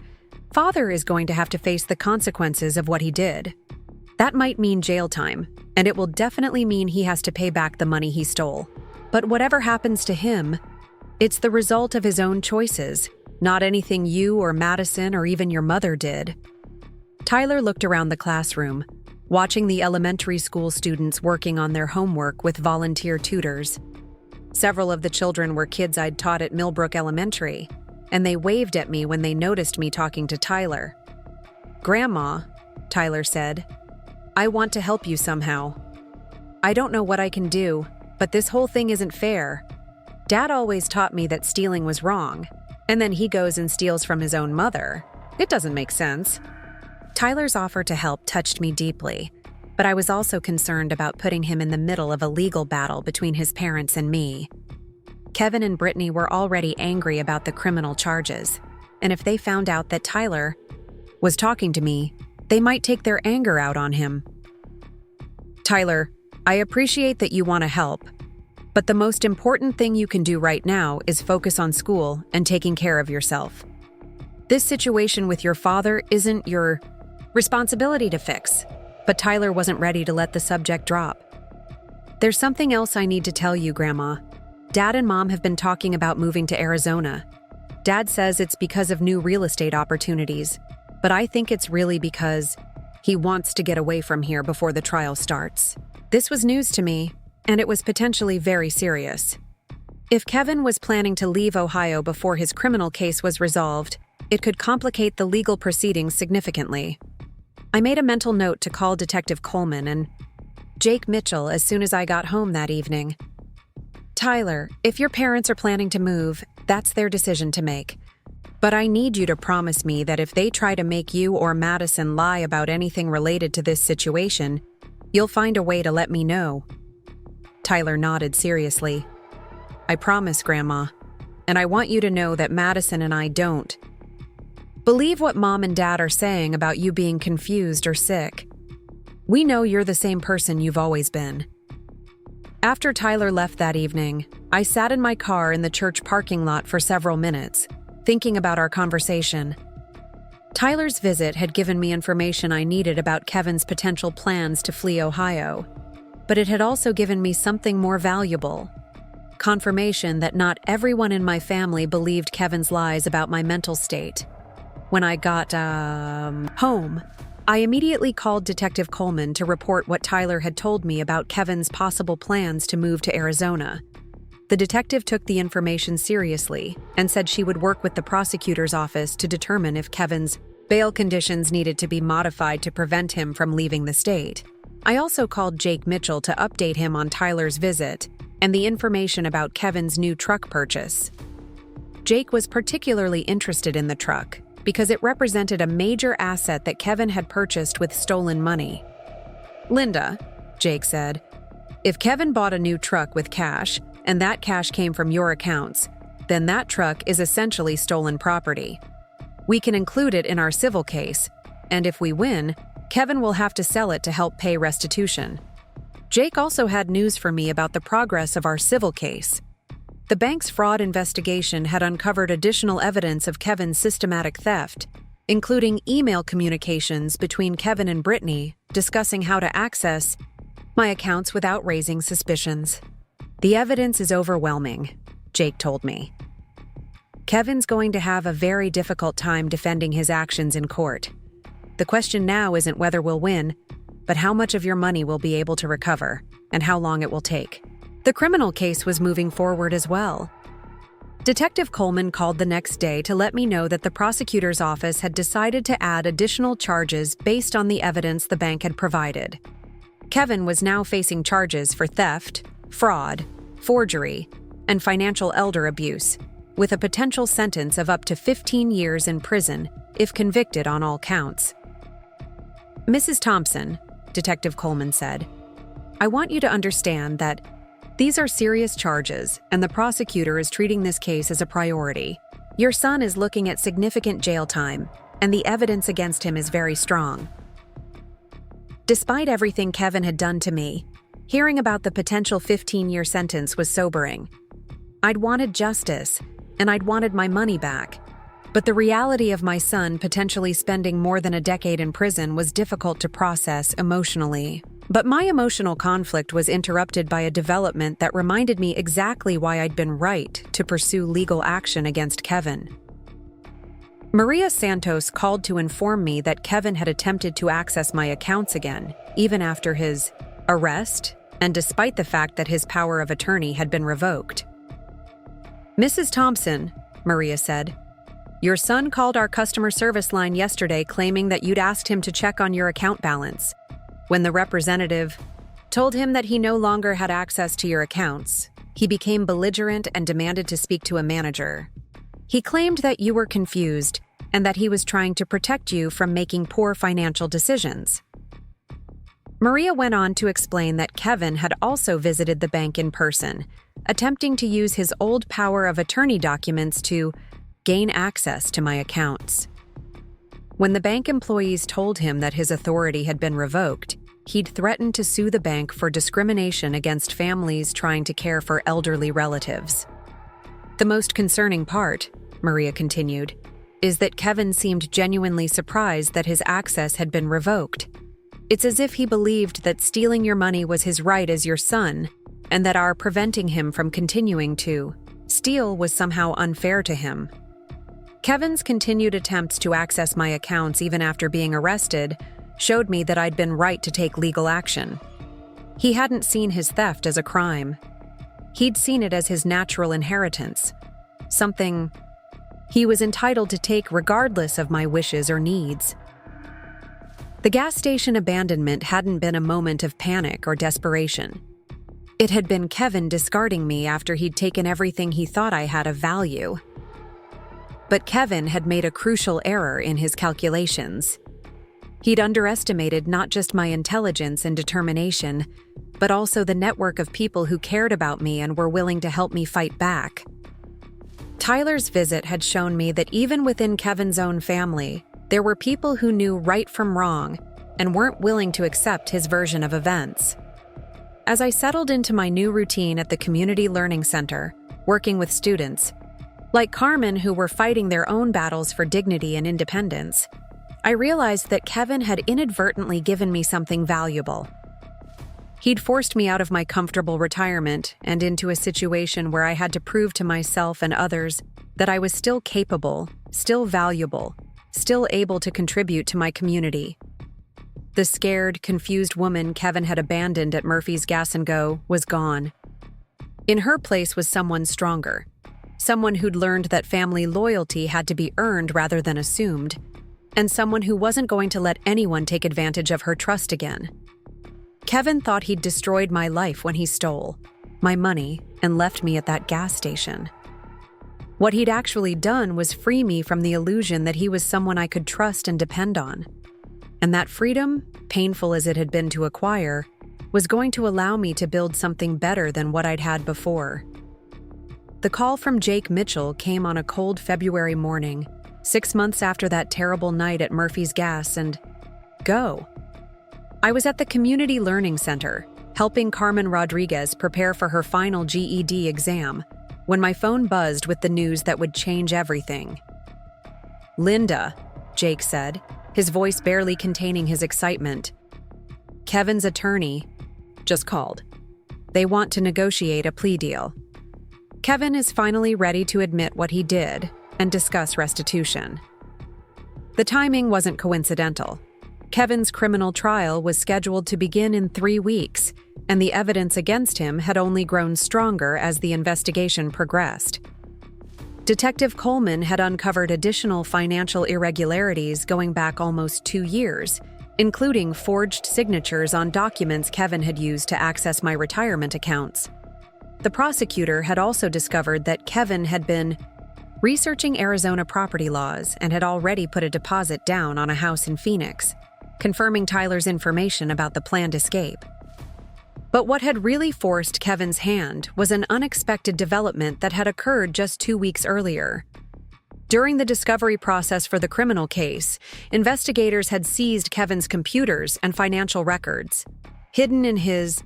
father is going to have to face the consequences of what he did. That might mean jail time, and it will definitely mean he has to pay back the money he stole. But whatever happens to him, it's the result of his own choices, not anything you or Madison or even your mother did." Tyler looked around the classroom, watching the elementary school students working on their homework with volunteer tutors. Several of the children were kids I'd taught at Millbrook Elementary, and they waved at me when they noticed me talking to Tyler. "Grandma," Tyler said, "I want to help you somehow. I don't know what I can do, but this whole thing isn't fair. Dad always taught me that stealing was wrong, and then he goes and steals from his own mother. It doesn't make sense." Tyler's offer to help touched me deeply, but I was also concerned about putting him in the middle of a legal battle between his parents and me. Kevin and Brittany were already angry about the criminal charges, and if they found out that Tyler was talking to me, they might take their anger out on him. "Tyler, I appreciate that you want to help, but the most important thing you can do right now is focus on school and taking care of yourself. This situation with your father isn't your responsibility to fix." But Tyler wasn't ready to let the subject drop. "There's something else I need to tell you, Grandma. Dad and Mom have been talking about moving to Arizona. Dad says it's because of new real estate opportunities, but I think it's really because he wants to get away from here before the trial starts." This was news to me, and it was potentially very serious. If Kevin was planning to leave Ohio before his criminal case was resolved, it could complicate the legal proceedings significantly. I made a mental note to call Detective Coleman and Jake Mitchell as soon as I got home that evening. Tyler, if your parents are planning to move, that's their decision to make. But I need you to promise me that if they try to make you or Madison lie about anything related to this situation, you'll find a way to let me know. Tyler nodded seriously. I promise, Grandma. And I want you to know that Madison and I don't believe what Mom and Dad are saying about you being confused or sick. We know you're the same person you've always been. After Tyler left that evening, I sat in my car in the church parking lot for several minutes, thinking about our conversation. Tyler's visit had given me information I needed about Kevin's potential plans to flee Ohio, but it had also given me something more valuable: confirmation that not everyone in my family believed Kevin's lies about my mental state. When I got home, I immediately called Detective Coleman to report what Tyler had told me about Kevin's possible plans to move to Arizona. The detective took the information seriously and said she would work with the prosecutor's office to determine if Kevin's bail conditions needed to be modified to prevent him from leaving the state. I also called Jake Mitchell to update him on Tyler's visit and the information about Kevin's new truck purchase. Jake was particularly interested in the truck because it represented a major asset that Kevin had purchased with stolen money. Linda, Jake said, if Kevin bought a new truck with cash, and that cash came from your accounts, then that truck is essentially stolen property. We can include it in our civil case, and if we win, Kevin will have to sell it to help pay restitution. Jake also had news for me about the progress of our civil case. The bank's fraud investigation had uncovered additional evidence of Kevin's systematic theft, including email communications between Kevin and Brittany discussing how to access my accounts without raising suspicions. The evidence is overwhelming, Jake told me. Kevin's going to have a very difficult time defending his actions in court. The question now isn't whether we'll win, but how much of your money we'll be able to recover, and how long it will take. The criminal case was moving forward as well. Detective Coleman called the next day to let me know that the prosecutor's office had decided to add additional charges based on the evidence the bank had provided. Kevin was now facing charges for theft, fraud, forgery, and financial elder abuse, with a potential sentence of up to 15 years in prison if convicted on all counts. Mrs. Thompson, Detective Coleman said, I want you to understand that these are serious charges, and the prosecutor is treating this case as a priority. Your son is looking at significant jail time, and the evidence against him is very strong. Despite everything Kevin had done to me, hearing about the potential 15-year sentence was sobering. I'd wanted justice, and I'd wanted my money back. But the reality of my son potentially spending more than a decade in prison was difficult to process emotionally. But my emotional conflict was interrupted by a development that reminded me exactly why I'd been right to pursue legal action against Kevin. Maria Santos called to inform me that Kevin had attempted to access my accounts again, even after his arrest, and despite the fact that his power of attorney had been revoked. Mrs. Thompson, Maria said, your son called our customer service line yesterday claiming that you'd asked him to check on your account balance. When the representative told him that he no longer had access to your accounts, he became belligerent and demanded to speak to a manager. He claimed that you were confused and that he was trying to protect you from making poor financial decisions. Maria went on to explain that Kevin had also visited the bank in person, attempting to use his old power of attorney documents to gain access to my accounts. When the bank employees told him that his authority had been revoked, he'd threatened to sue the bank for discrimination against families trying to care for elderly relatives. The most concerning part, Maria continued, is that Kevin seemed genuinely surprised that his access had been revoked. It's as if he believed that stealing your money was his right as your son, and that our preventing him from continuing to steal was somehow unfair to him. Kevin's continued attempts to access my accounts even after being arrested showed me that I'd been right to take legal action. He hadn't seen his theft as a crime. He'd seen it as his natural inheritance, something he was entitled to take regardless of my wishes or needs. The gas station abandonment hadn't been a moment of panic or desperation. It had been Kevin discarding me after he'd taken everything he thought I had of value. But Kevin had made a crucial error in his calculations. He'd underestimated not just my intelligence and determination, but also the network of people who cared about me and were willing to help me fight back. Tyler's visit had shown me that even within Kevin's own family, there were people who knew right from wrong and weren't willing to accept his version of events. As I settled into my new routine at the Community Learning Center, working with students, like Carmen who were fighting their own battles for dignity and independence, I realized that Kevin had inadvertently given me something valuable. He'd forced me out of my comfortable retirement and into a situation where I had to prove to myself and others that I was still capable, still valuable, still able to contribute to my community. The scared, confused woman Kevin had abandoned at Murphy's Gas & Go was gone. In her place was someone stronger, someone who'd learned that family loyalty had to be earned rather than assumed, and someone who wasn't going to let anyone take advantage of her trust again. Kevin thought he'd destroyed my life when he stole my money and left me at that gas station. What he'd actually done was free me from the illusion that he was someone I could trust and depend on. And that freedom, painful as it had been to acquire, was going to allow me to build something better than what I'd had before. The call from Jake Mitchell came on a cold February morning, 6 months after that terrible night at Murphy's Gas & Go. I was at the Community Learning Center, helping Carmen Rodriguez prepare for her final GED exam, when my phone buzzed with the news that would change everything. "Linda," Jake said, his voice barely containing his excitement. "Kevin's attorney just called. They want to negotiate a plea deal. Kevin is finally ready to admit what he did and discuss restitution." The timing wasn't coincidental. Kevin's criminal trial was scheduled to begin in 3 weeks, and the evidence against him had only grown stronger as the investigation progressed. Detective Coleman had uncovered additional financial irregularities going back almost 2 years, including forged signatures on documents Kevin had used to access my retirement accounts. The prosecutor had also discovered that Kevin had been researching Arizona property laws and had already put a deposit down on a house in Phoenix, confirming Tyler's information about the planned escape. But what had really forced Kevin's hand was an unexpected development that had occurred just 2 weeks earlier. During the discovery process for the criminal case, investigators had seized Kevin's computers and financial records. Hidden in his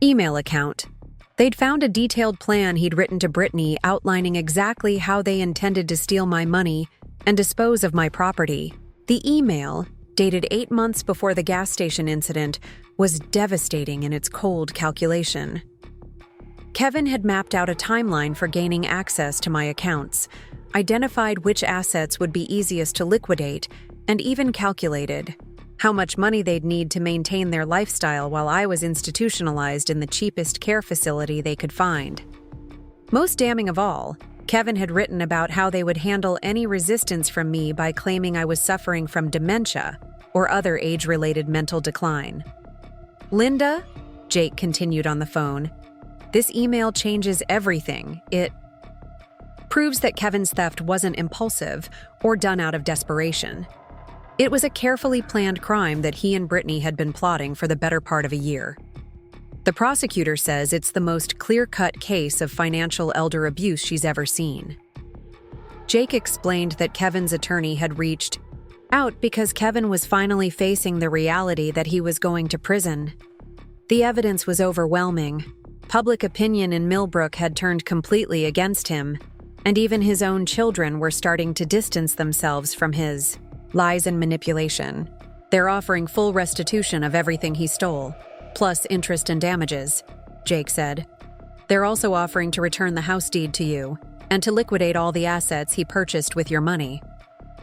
email account, they'd found a detailed plan he'd written to Brittany outlining exactly how they intended to steal my money and dispose of my property. The email, dated 8 months before the gas station incident, was devastating in its cold calculation. Kevin had mapped out a timeline for gaining access to my accounts, identified which assets would be easiest to liquidate, and even calculated how much money they'd need to maintain their lifestyle while I was institutionalized in the cheapest care facility they could find. Most damning of all, Kevin had written about how they would handle any resistance from me by claiming I was suffering from dementia or other age-related mental decline. "Linda," Jake continued on the phone, "this email changes everything. It proves that Kevin's theft wasn't impulsive or done out of desperation. It was a carefully planned crime that he and Brittany had been plotting for the better part of a year. The prosecutor says it's the most clear-cut case of financial elder abuse she's ever seen." Jake explained that Kevin's attorney had reached out because Kevin was finally facing the reality that he was going to prison. The evidence was overwhelming. Public opinion in Millbrook had turned completely against him, and even his own children were starting to distance themselves from his lies and manipulation. "They're offering full restitution of everything he stole, plus interest and damages," Jake said. "They're also offering to return the house deed to you and to liquidate all the assets he purchased with your money.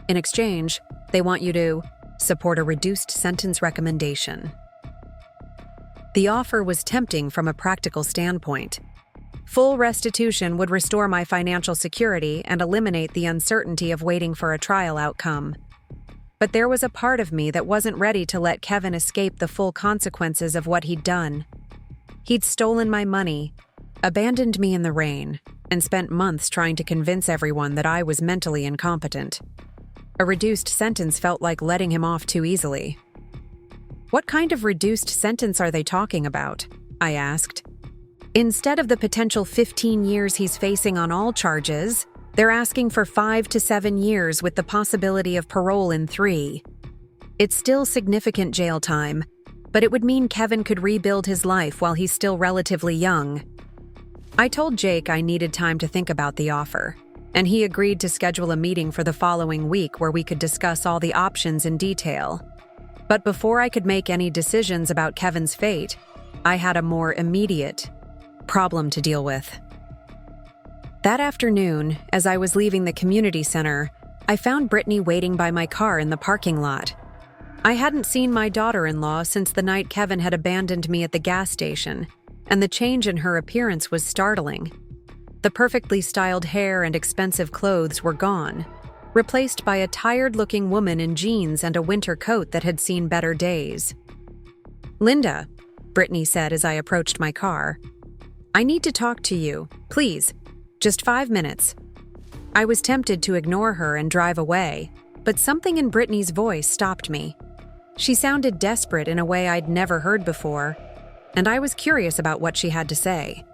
In exchange, they want you to support a reduced sentence recommendation." The offer was tempting from a practical standpoint. Full restitution would restore my financial security and eliminate the uncertainty of waiting for a trial outcome. But there was a part of me that wasn't ready to let Kevin escape the full consequences of what he'd done. He'd stolen my money, abandoned me in the rain, and spent months trying to convince everyone that I was mentally incompetent. A reduced sentence felt like letting him off too easily. "What kind of reduced sentence are they talking about?" I asked. "Instead of the potential 15 years he's facing on all charges, they're asking for 5 to 7 years with the possibility of parole in 3. It's still significant jail time, but it would mean Kevin could rebuild his life while he's still relatively young." I told Jake I needed time to think about the offer, and he agreed to schedule a meeting for the following week where we could discuss all the options in detail. But before I could make any decisions about Kevin's fate, I had a more immediate problem to deal with. That afternoon, as I was leaving the community center, I found Brittany waiting by my car in the parking lot. I hadn't seen my daughter-in-law since the night Kevin had abandoned me at the gas station, and the change in her appearance was startling. The perfectly styled hair and expensive clothes were gone, replaced by a tired-looking woman in jeans and a winter coat that had seen better days. "Linda," Brittany said as I approached my car, "I need to talk to you, please. Just 5 minutes." I was tempted to ignore her and drive away, but something in Brittany's voice stopped me. She sounded desperate in a way I'd never heard before, and I was curious about what she had to say.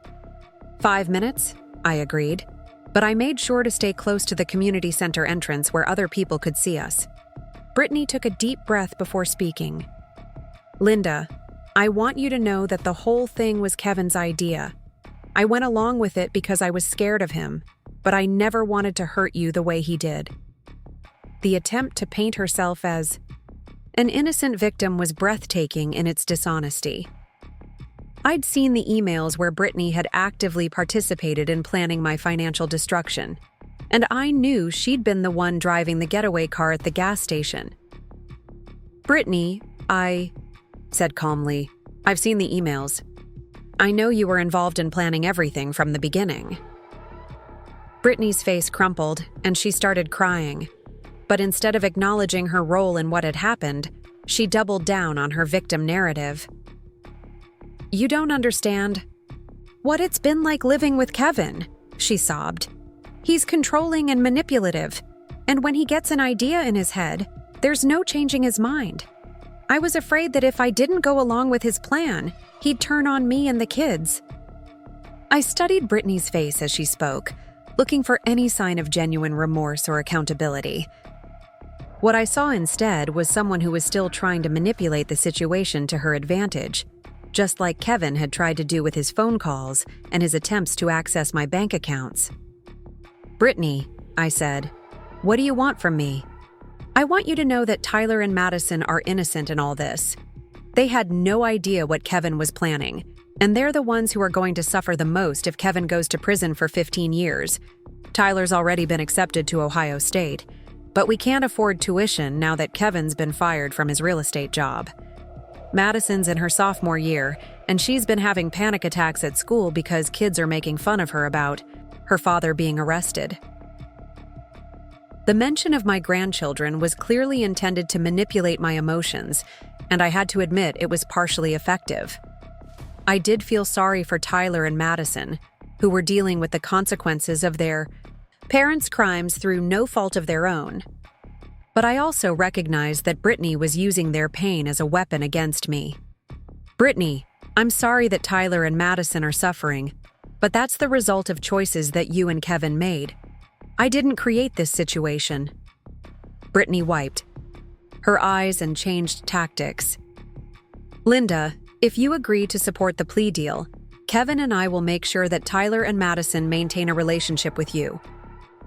5 minutes, I agreed, but I made sure to stay close to the community center entrance where other people could see us. Brittany took a deep breath before speaking. "Linda, I want you to know that the whole thing was Kevin's idea. I went along with it because I was scared of him, but I never wanted to hurt you the way he did." The attempt to paint herself as an innocent victim was breathtaking in its dishonesty. I'd seen the emails where Brittany had actively participated in planning my financial destruction, and I knew she'd been the one driving the getaway car at the gas station. "Brittany, I said calmly, "I've seen the emails. I know you were involved in planning everything from the beginning." Brittany's face crumpled, and she started crying. But instead of acknowledging her role in what had happened, she doubled down on her victim narrative. "You don't understand what it's been like living with Kevin," she sobbed. "He's controlling and manipulative, and when he gets an idea in his head, there's no changing his mind. I was afraid that if I didn't go along with his plan, he'd turn on me and the kids." I studied Brittany's face as she spoke, looking for any sign of genuine remorse or accountability. What I saw instead was someone who was still trying to manipulate the situation to her advantage, just like Kevin had tried to do with his phone calls and his attempts to access my bank accounts. "Brittany," I said, "what do you want from me? I want you to know that Tyler and Madison are innocent in all this. They had no idea what Kevin was planning, and they're the ones who are going to suffer the most if Kevin goes to prison for 15 years. Tyler's already been accepted to Ohio State, but we can't afford tuition now that Kevin's been fired from his real estate job. Madison's in her sophomore year, and she's been having panic attacks at school because kids are making fun of her about her father being arrested." The mention of my grandchildren was clearly intended to manipulate my emotions, and I had to admit it was partially effective. I did feel sorry for Tyler and Madison, who were dealing with the consequences of their parents' crimes through no fault of their own. But I also recognized that Brittany was using their pain as a weapon against me. "Brittany, I'm sorry that Tyler and Madison are suffering, but that's the result of choices that you and Kevin made. I didn't create this situation." Brittany wiped her eyes and changed tactics. "Linda, if you agree to support the plea deal, Kevin and I will make sure that Tyler and Madison maintain a relationship with you.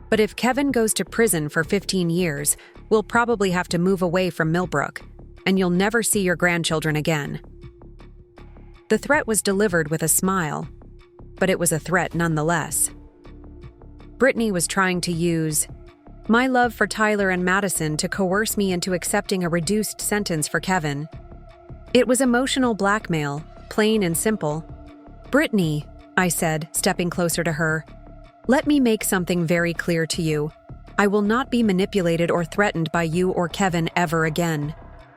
But if Kevin goes to prison for 15 years, we'll probably have to move away from Millbrook, and you'll never see your grandchildren again." The threat was delivered with a smile, but it was a threat nonetheless. Brittany was trying to use my love for Tyler and Madison to coerce me into accepting a reduced sentence for Kevin. It was emotional blackmail, plain and simple. "Brittany," I said, stepping closer to her, "let me make something very clear to you. I will not be manipulated or threatened by you or Kevin ever again.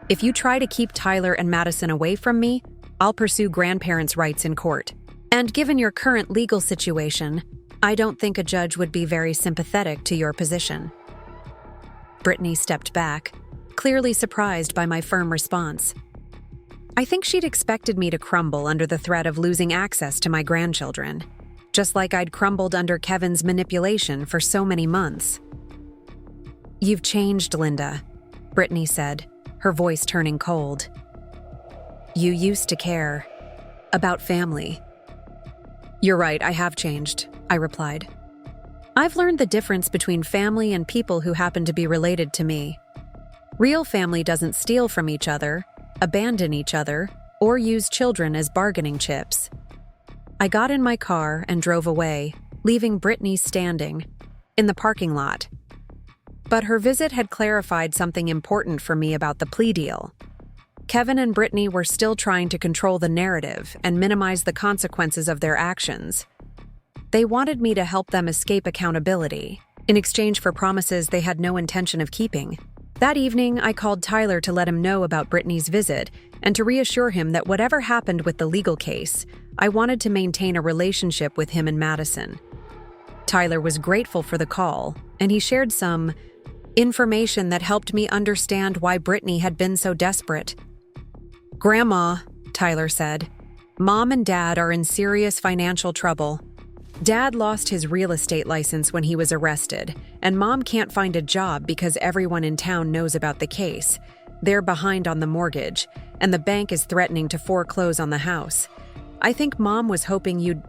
If you try to keep Tyler and Madison away from me, I'll pursue grandparents' rights in court. And given your current legal situation, I don't think a judge would be very sympathetic to your position." Brittany stepped back, clearly surprised by my firm response. I think she'd expected me to crumble under the threat of losing access to my grandchildren, just like I'd crumbled under Kevin's manipulation for so many months. "You've changed, Linda," Brittany said, her voice turning cold. "You used to care about family." "You're right, I have changed," I replied. "I've learned the difference between family and people who happen to be related to me. Real family doesn't steal from each other, abandon each other, or use children as bargaining chips." I got in my car and drove away, leaving Brittany standing in the parking lot. But her visit had clarified something important for me about the plea deal. Kevin and Brittany were still trying to control the narrative and minimize the consequences of their actions. They wanted me to help them escape accountability, in exchange for promises they had no intention of keeping. That evening, I called Tyler to let him know about Brittany's visit and to reassure him that whatever happened with the legal case, I wanted to maintain a relationship with him and Madison. Tyler was grateful for the call, and he shared some information that helped me understand why Brittany had been so desperate. "Grandma," Tyler said, "Mom and Dad are in serious financial trouble. Dad lost his real estate license when he was arrested, and Mom can't find a job because everyone in town knows about the case. They're behind on the mortgage, and the bank is threatening to foreclose on the house. I think Mom was hoping you'd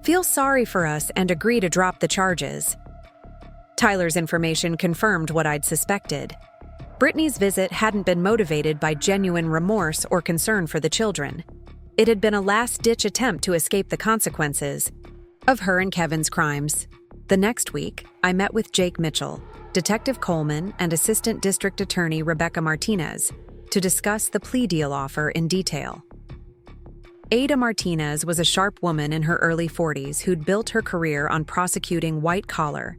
feel sorry for us and agree to drop the charges." Tyler's information confirmed what I'd suspected. Brittany's visit hadn't been motivated by genuine remorse or concern for the children. It had been a last-ditch attempt to escape the consequences of her and Kevin's crimes. The next week, I met with Jake Mitchell, Detective Coleman, and Assistant District Attorney Rebecca Martinez to discuss the plea deal offer in detail. Ada Martinez was a sharp woman in her early 40s who'd built her career on prosecuting white-collar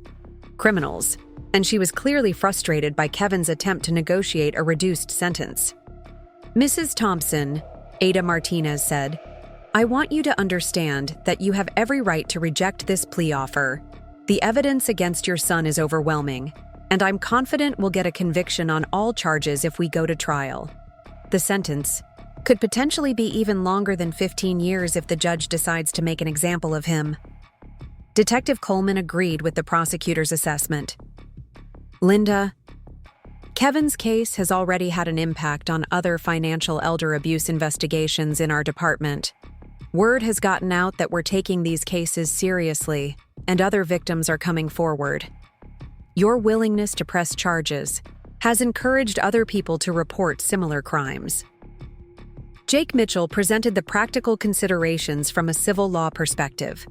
criminals, and she was clearly frustrated by Kevin's attempt to negotiate a reduced sentence. "Mrs. Thompson," Ada Martinez said, "I want you to understand that you have every right to reject this plea offer. The evidence against your son is overwhelming, and I'm confident we'll get a conviction on all charges if we go to trial. The sentence could potentially be even longer than 15 years if the judge decides to make an example of him." Detective Coleman agreed with the prosecutor's assessment. "Linda, Kevin's case has already had an impact on other financial elder abuse investigations in our department. Word has gotten out that we're taking these cases seriously, and other victims are coming forward. Your willingness to press charges has encouraged other people to report similar crimes." Jake Mitchell presented the practical considerations from a civil law perspective.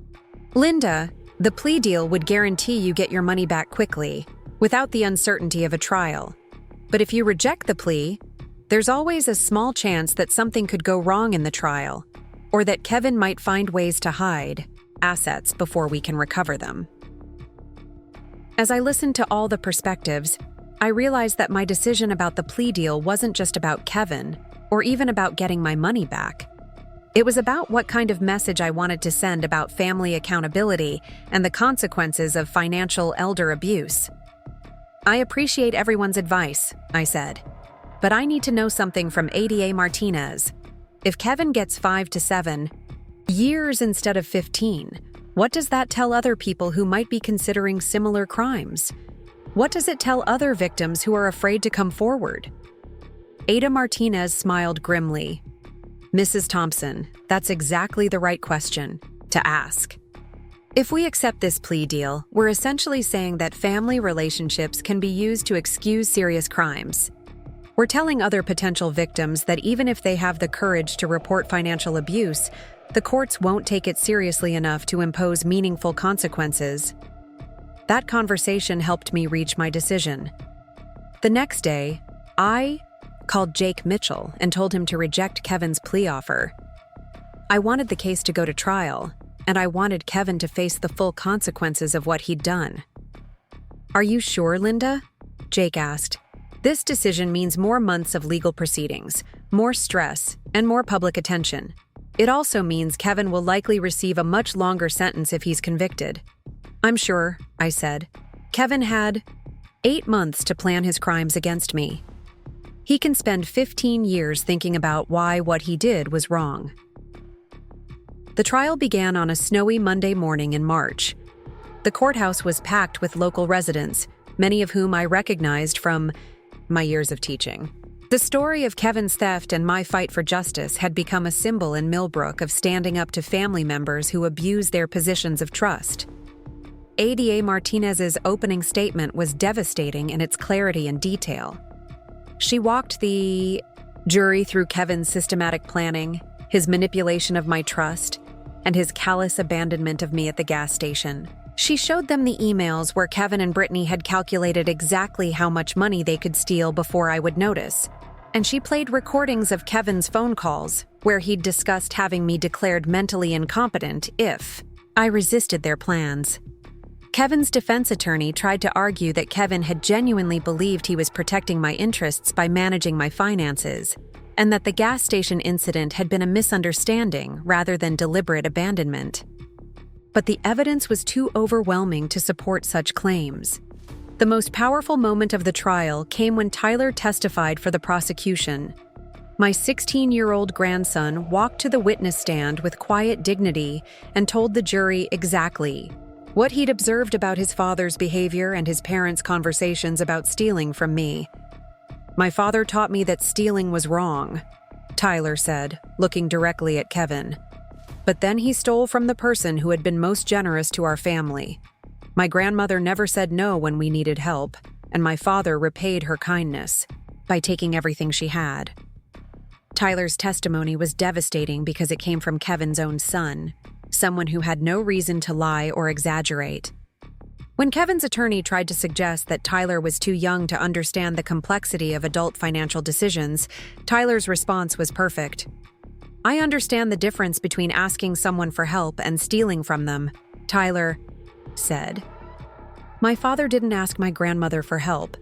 "Linda, the plea deal would guarantee you get your money back quickly, without the uncertainty of a trial. But if you reject the plea, there's always a small chance that something could go wrong in the trial, or that Kevin might find ways to hide assets before we can recover them." As I listened to all the perspectives, I realized that my decision about the plea deal wasn't just about Kevin, or even about getting my money back. It was about what kind of message I wanted to send about family accountability and the consequences of financial elder abuse. "I appreciate everyone's advice," I said, "but I need to know something from Ada Martinez. If Kevin gets 5 to 7 years instead of 15, what does that tell other people who might be considering similar crimes? What does it tell other victims who are afraid to come forward?" Ada Martinez smiled grimly. "Mrs. Thompson, that's exactly the right question to ask. If we accept this plea deal, we're essentially saying that family relationships can be used to excuse serious crimes. We're telling other potential victims that even if they have the courage to report financial abuse, the courts won't take it seriously enough to impose meaningful consequences." That conversation helped me reach my decision. The next day, I called Jake Mitchell and told him to reject Kevin's plea offer. I wanted the case to go to trial, and I wanted Kevin to face the full consequences of what he'd done. "Are you sure, Linda?" Jake asked. "This decision means more months of legal proceedings, more stress, and more public attention. It also means Kevin will likely receive a much longer sentence if he's convicted." "I'm sure," I said. "Kevin had 8 months to plan his crimes against me. He can spend 15 years thinking about why what he did was wrong." The trial began on a snowy Monday morning in March. The courthouse was packed with local residents, many of whom I recognized from my years of teaching. The story of Kevin's theft and my fight for justice had become a symbol in Millbrook of standing up to family members who abused their positions of trust. ADA Martinez's opening statement was devastating in its clarity and detail. She walked the jury through Kevin's systematic planning, his manipulation of my trust, and his callous abandonment of me at the gas station. She showed them the emails where Kevin and Brittany had calculated exactly how much money they could steal before I would notice. And she played recordings of Kevin's phone calls, where he'd discussed having me declared mentally incompetent if I resisted their plans. Kevin's defense attorney tried to argue that Kevin had genuinely believed he was protecting my interests by managing my finances, and that the gas station incident had been a misunderstanding rather than deliberate abandonment. But the evidence was too overwhelming to support such claims. The most powerful moment of the trial came when Tyler testified for the prosecution. My 16-year-old grandson walked to the witness stand with quiet dignity and told the jury exactly what he'd observed about his father's behavior and his parents' conversations about stealing from me. "My father taught me that stealing was wrong," Tyler said, looking directly at Kevin. "But then he stole from the person who had been most generous to our family. My grandmother never said no when we needed help, and my father repaid her kindness by taking everything she had." Tyler's testimony was devastating because it came from Kevin's own son, someone who had no reason to lie or exaggerate. When Kevin's attorney tried to suggest that Tyler was too young to understand the complexity of adult financial decisions, Tyler's response was perfect. "I understand the difference between asking someone for help and stealing from them," Tyler said. "My father didn't ask my grandmother for help.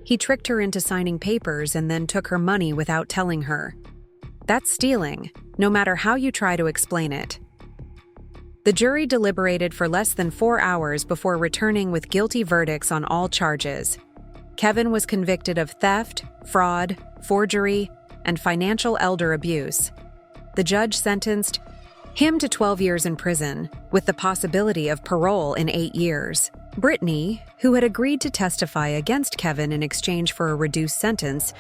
He tricked her into signing papers and then took her money without telling her. That's stealing, no matter how you try to explain it." The jury deliberated for less than 4 hours before returning with guilty verdicts on all charges. Kevin was convicted of theft, fraud, forgery, and financial elder abuse. The judge sentenced him to 12 years in prison, with the possibility of parole in 8 years. Brittany, who had agreed to testify against Kevin in exchange for a reduced sentence,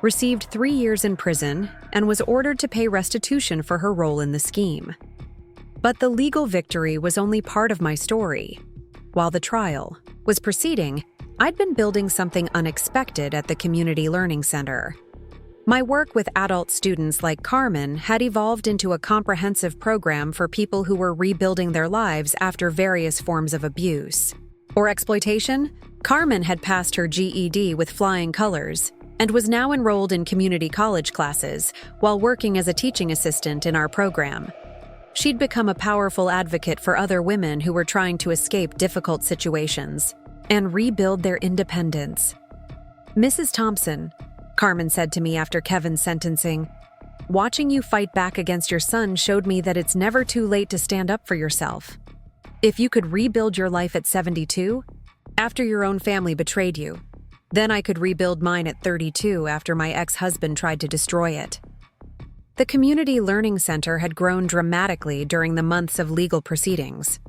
received 3 years in prison and was ordered to pay restitution for her role in the scheme. But the legal victory was only part of my story. While the trial was proceeding, I'd been building something unexpected at the Community Learning Center. My work with adult students like Carmen had evolved into a comprehensive program for people who were rebuilding their lives after various forms of abuse or exploitation. Carmen had passed her GED with flying colors and was now enrolled in community college classes while working as a teaching assistant in our program. She'd become a powerful advocate for other women who were trying to escape difficult situations and rebuild their independence. "Mrs. Thompson," Carmen said to me after Kevin's sentencing, "watching you fight back against your son showed me that it's never too late to stand up for yourself. If you could rebuild your life at 72, after your own family betrayed you, then I could rebuild mine at 32 after my ex-husband tried to destroy it." The Community Learning Center had grown dramatically during the months of legal proceedings.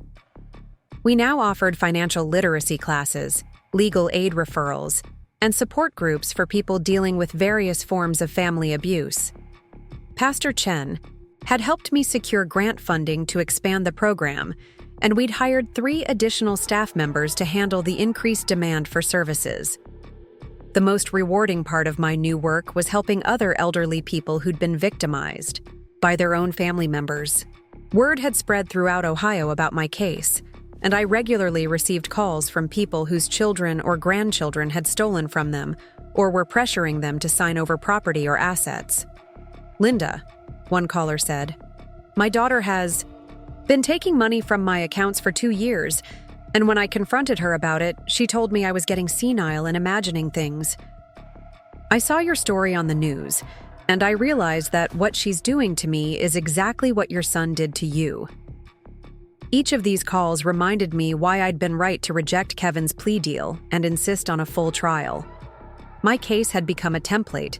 We now offered financial literacy classes, legal aid referrals, and support groups for people dealing with various forms of family abuse. Pastor Chen had helped me secure grant funding to expand the program, and we'd hired 3 additional staff members to handle the increased demand for services. The most rewarding part of my new work was helping other elderly people who'd been victimized by their own family members. Word had spread throughout Ohio about my case, and I regularly received calls from people whose children or grandchildren had stolen from them or were pressuring them to sign over property or assets. "Linda," one caller said, "my daughter has been taking money from my accounts for 2 years, And when I confronted her about it, she told me I was getting senile and imagining things. I saw your story on the news, and I realized that what she's doing to me is exactly what your son did to you. Each of these calls reminded me why I'd been right to reject Kevin's plea deal and insist on a full trial. My case had become a template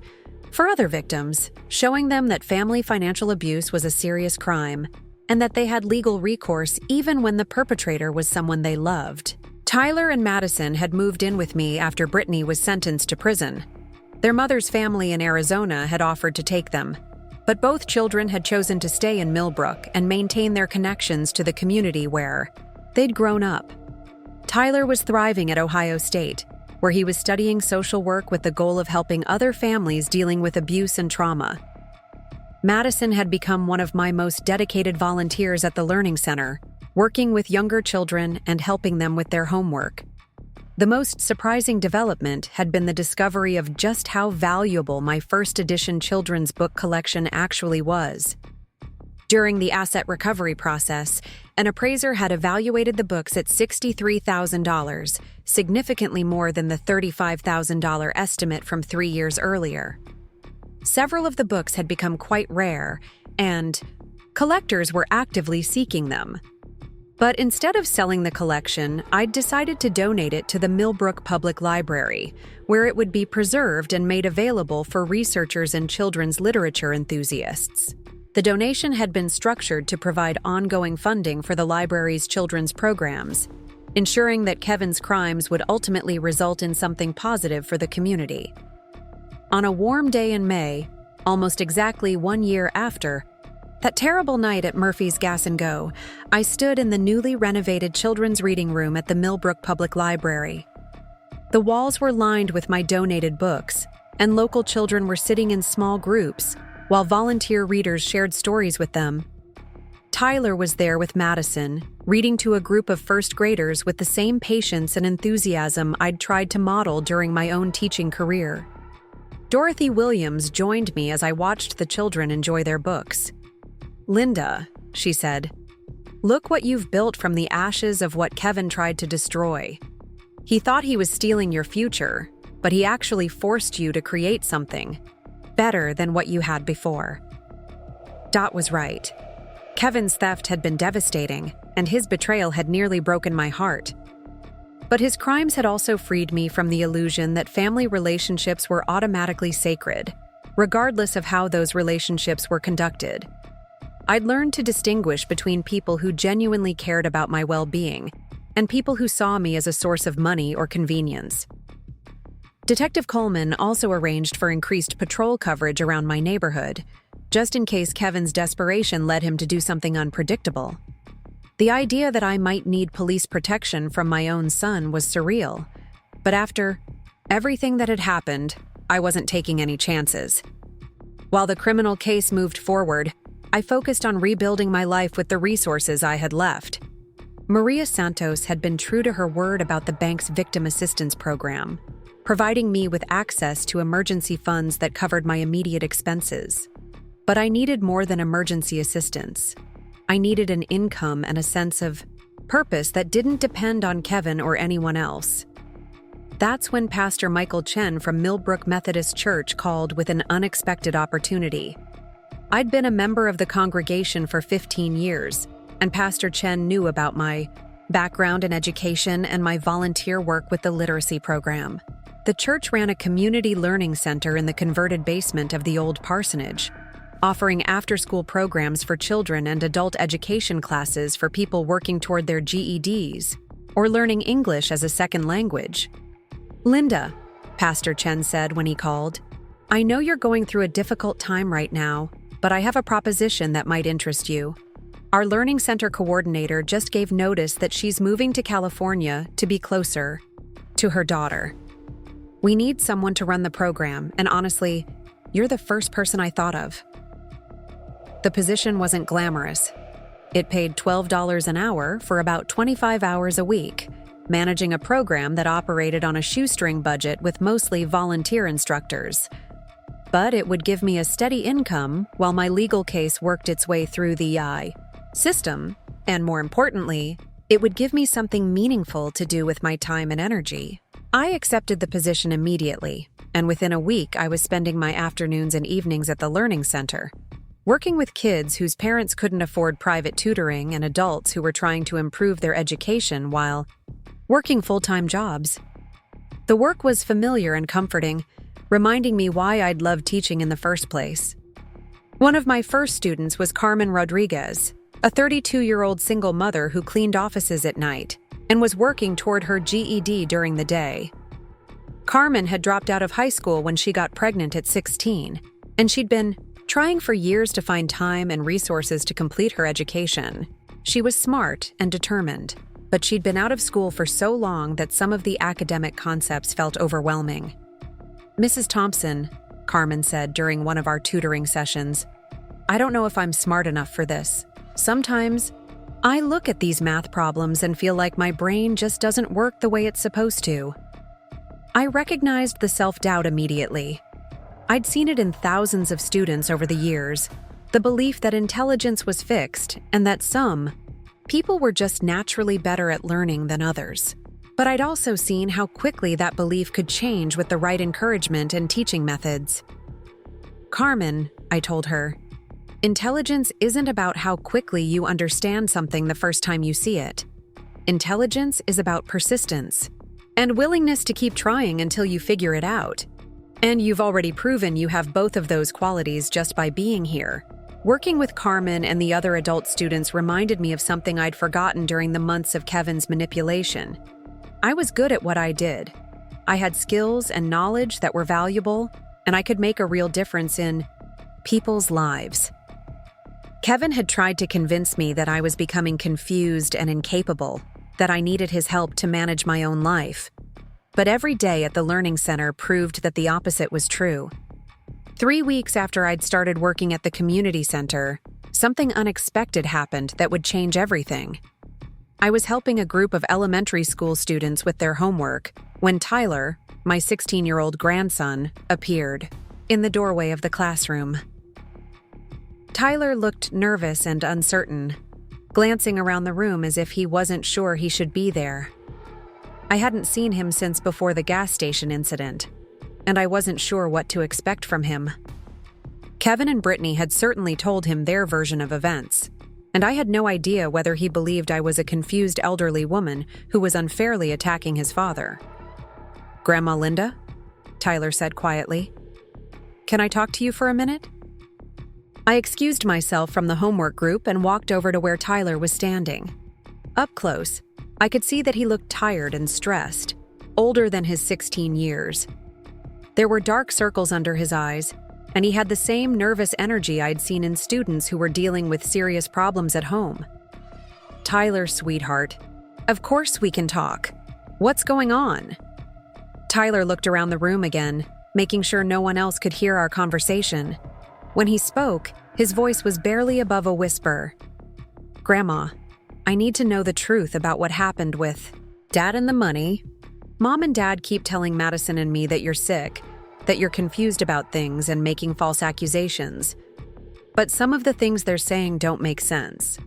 for other victims, showing them that family financial abuse was a serious crime and that they had legal recourse even when the perpetrator was someone they loved. Tyler and Madison had moved in with me after Brittany was sentenced to prison. Their mother's family in Arizona had offered to take them, but both children had chosen to stay in Millbrook and maintain their connections to the community where they'd grown up. Tyler was thriving at Ohio State, where he was studying social work with the goal of helping other families dealing with abuse and trauma. Madison had become one of my most dedicated volunteers at the Learning Center, working with younger children and helping them with their homework. The most surprising development had been the discovery of just how valuable my first edition children's book collection actually was. During the asset recovery process, an appraiser had evaluated the books at $63,000, significantly more than the $35,000 estimate from 3 years earlier. Several of the books had become quite rare, and collectors were actively seeking them. But instead of selling the collection, I'd decided to donate it to the Millbrook Public Library, where it would be preserved and made available for researchers and children's literature enthusiasts. The donation had been structured to provide ongoing funding for the library's children's programs, ensuring that Kevin's crimes would ultimately result in something positive for the community. On a warm day in May, almost exactly 1 year after that terrible night at Murphy's Gas & Go, I stood in the newly renovated children's reading room at the Millbrook Public Library. The walls were lined with my donated books, and local children were sitting in small groups while volunteer readers shared stories with them. Tyler was there with Madison, reading to a group of first graders with the same patience and enthusiasm I'd tried to model during my own teaching career. Dorothy Williams joined me as I watched the children enjoy their books. "Linda," she said, "look what you've built from the ashes of what Kevin tried to destroy. He thought he was stealing your future, but he actually forced you to create something better than what you had before." Dot was right. Kevin's theft had been devastating, and his betrayal had nearly broken my heart. But his crimes had also freed me from the illusion that family relationships were automatically sacred, regardless of how those relationships were conducted. I'd learned to distinguish between people who genuinely cared about my well-being and people who saw me as a source of money or convenience. Detective Coleman also arranged for increased patrol coverage around my neighborhood, just in case Kevin's desperation led him to do something unpredictable. The idea that I might need police protection from my own son was surreal, but after everything that had happened, I wasn't taking any chances. While the criminal case moved forward, I focused on rebuilding my life with the resources I had left. Maria Santos had been true to her word about the bank's victim assistance program, providing me with access to emergency funds that covered my immediate expenses. But I needed more than emergency assistance. I needed an income and a sense of purpose that didn't depend on Kevin or anyone else. That's when Pastor Michael Chen from Millbrook Methodist Church called with an unexpected opportunity. I'd been a member of the congregation for 15 years, and Pastor Chen knew about my background in education and my volunteer work with the literacy program. The church ran a community learning center in the converted basement of the old parsonage, offering after-school programs for children and adult education classes for people working toward their GEDs or learning English as a second language. "Linda," Pastor Chen said when he called, "I know you're going through a difficult time right now, but I have a proposition that might interest you. Our Learning Center coordinator just gave notice that she's moving to California to be closer to her daughter. We need someone to run the program, and honestly, you're the first person I thought of." The position wasn't glamorous. It paid $12 an hour for about 25 hours a week, managing a program that operated on a shoestring budget with mostly volunteer instructors. But it would give me a steady income while my legal case worked its way through the system, and more importantly, It would give me something meaningful to do with my time and energy. I accepted the position immediately, and within a week I was spending my afternoons and evenings at the learning center, working with kids whose parents couldn't afford private tutoring and adults who were trying to improve their education while working full-time jobs. The work was familiar and comforting, reminding me why I'd loved teaching in the first place. One of my first students was Carmen Rodriguez, a 32-year-old single mother who cleaned offices at night and was working toward her GED during the day. Carmen had dropped out of high school when she got pregnant at 16, and she'd been trying for years to find time and resources to complete her education. She was smart and determined, but she'd been out of school for so long that some of the academic concepts felt overwhelming. "Mrs. Thompson," Carmen said during one of our tutoring sessions, "I don't know if I'm smart enough for this. Sometimes I look at these math problems and feel like my brain just doesn't work the way it's supposed to." I recognized the self-doubt immediately. I'd seen it in thousands of students over the years, the belief that intelligence was fixed and that some people were just naturally better at learning than others. But I'd also seen how quickly that belief could change with the right encouragement and teaching methods. "Carmen," I told her, "intelligence isn't about how quickly you understand something the first time you see it. Intelligence is about persistence and willingness to keep trying until you figure it out. And you've already proven you have both of those qualities just by being here." Working with Carmen and the other adult students reminded me of something I'd forgotten during the months of Kevin's manipulation. I was good at what I did. I had skills and knowledge that were valuable, and I could make a real difference in people's lives. Kevin had tried to convince me that I was becoming confused and incapable, that I needed his help to manage my own life. But every day at the Learning Center proved that the opposite was true. 3 weeks after I'd started working at the community center, something unexpected happened that would change everything. I was helping a group of elementary school students with their homework when Tyler, my 16-year-old grandson, appeared in the doorway of the classroom. Tyler looked nervous and uncertain, glancing around the room as if he wasn't sure he should be there. I hadn't seen him since before the gas station incident, and I wasn't sure what to expect from him. Kevin and Brittany had certainly told him their version of events, and I had no idea whether he believed I was a confused elderly woman who was unfairly attacking his father. "Grandma Linda?" Tyler said quietly. "Can I talk to you for a minute?" I excused myself from the homework group and walked over to where Tyler was standing. Up close, I could see that he looked tired and stressed, older than his 16 years. There were dark circles under his eyes, and he had the same nervous energy I'd seen in students who were dealing with serious problems at home. "Tyler, sweetheart, of course we can talk. What's going on?" Tyler looked around the room again, making sure no one else could hear our conversation. When he spoke, his voice was barely above a whisper. "Grandma, I need to know the truth about what happened with Dad and the money. Mom and Dad keep telling Madison and me that you're sick, that you're confused about things and making false accusations. But some of the things they're saying don't make sense."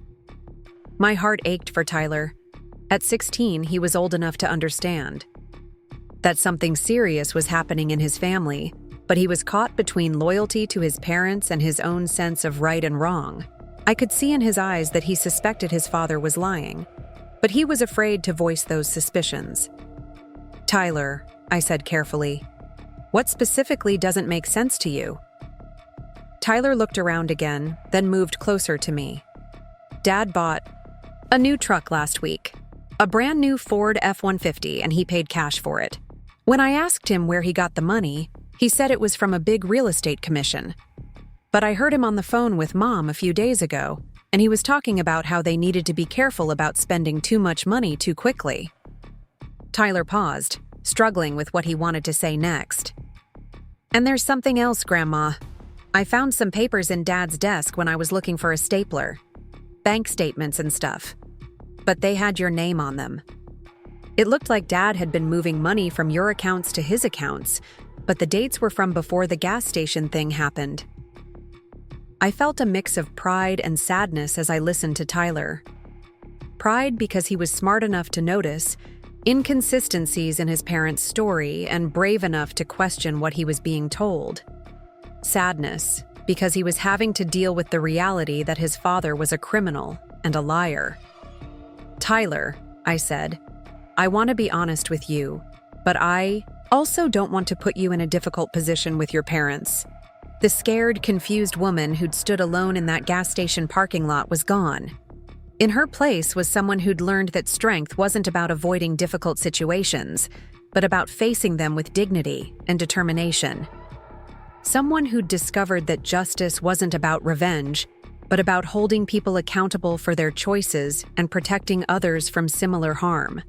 My heart ached for Tyler. At 16, he was old enough to understand that something serious was happening in his family, but he was caught between loyalty to his parents and his own sense of right and wrong. I could see in his eyes that he suspected his father was lying, but he was afraid to voice those suspicions. "Tyler," I said carefully, "what specifically doesn't make sense to you?" Tyler looked around again, then moved closer to me. "Dad bought a new truck last week, a brand new Ford F-150, and he paid cash for it. When I asked him where he got the money, he said it was from a big real estate commission. But I heard him on the phone with Mom a few days ago, and he was talking about how they needed to be careful about spending too much money too quickly." Tyler paused, struggling with what he wanted to say next. "And there's something else, Grandma. I found some papers in Dad's desk when I was looking for a stapler. Bank statements and stuff. But they had your name on them. It looked like Dad had been moving money from your accounts to his accounts, but the dates were from before the gas station thing happened." I felt a mix of pride and sadness as I listened to Tyler. pride because he was smart enough to notice inconsistencies in his parents' story and brave enough to question what he was being told. Sadness because he was having to deal with the reality that his father was a criminal and a liar. "Tyler," I said, "I want to be honest with you, but I also don't want to put you in a difficult position with your parents." The scared, confused woman who'd stood alone in that gas station parking lot was gone. In her place was someone who'd learned that strength wasn't about avoiding difficult situations, but about facing them with dignity and determination. Someone who'd discovered that justice wasn't about revenge, but about holding people accountable for their choices and protecting others from similar harm.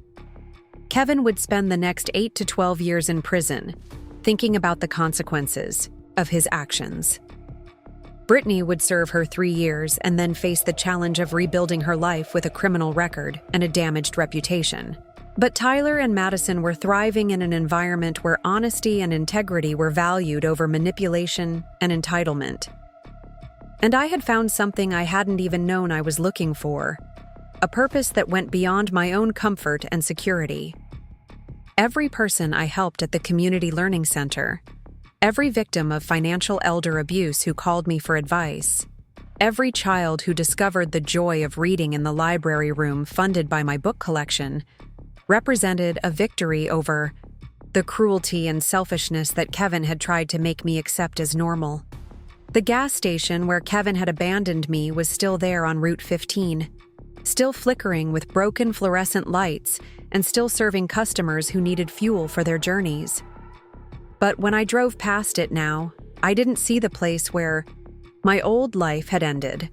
Kevin would spend the next 8 to 12 years in prison, thinking about the consequences of his actions. Brittany would serve her 3 years and then face the challenge of rebuilding her life with a criminal record and a damaged reputation. But Tyler and Madison were thriving in an environment where honesty and integrity were valued over manipulation and entitlement. And I had found something I hadn't even known I was looking for, a purpose that went beyond my own comfort and security. Every person I helped at the Community Learning Center, every victim of financial elder abuse who called me for advice, every child who discovered the joy of reading in the library room funded by my book collection, represented a victory over the cruelty and selfishness that Kevin had tried to make me accept as normal. The gas station where Kevin had abandoned me was still there on Route 15, still flickering with broken fluorescent lights and still serving customers who needed fuel for their journeys. But when I drove past it now, I didn't see the place where my old life had ended.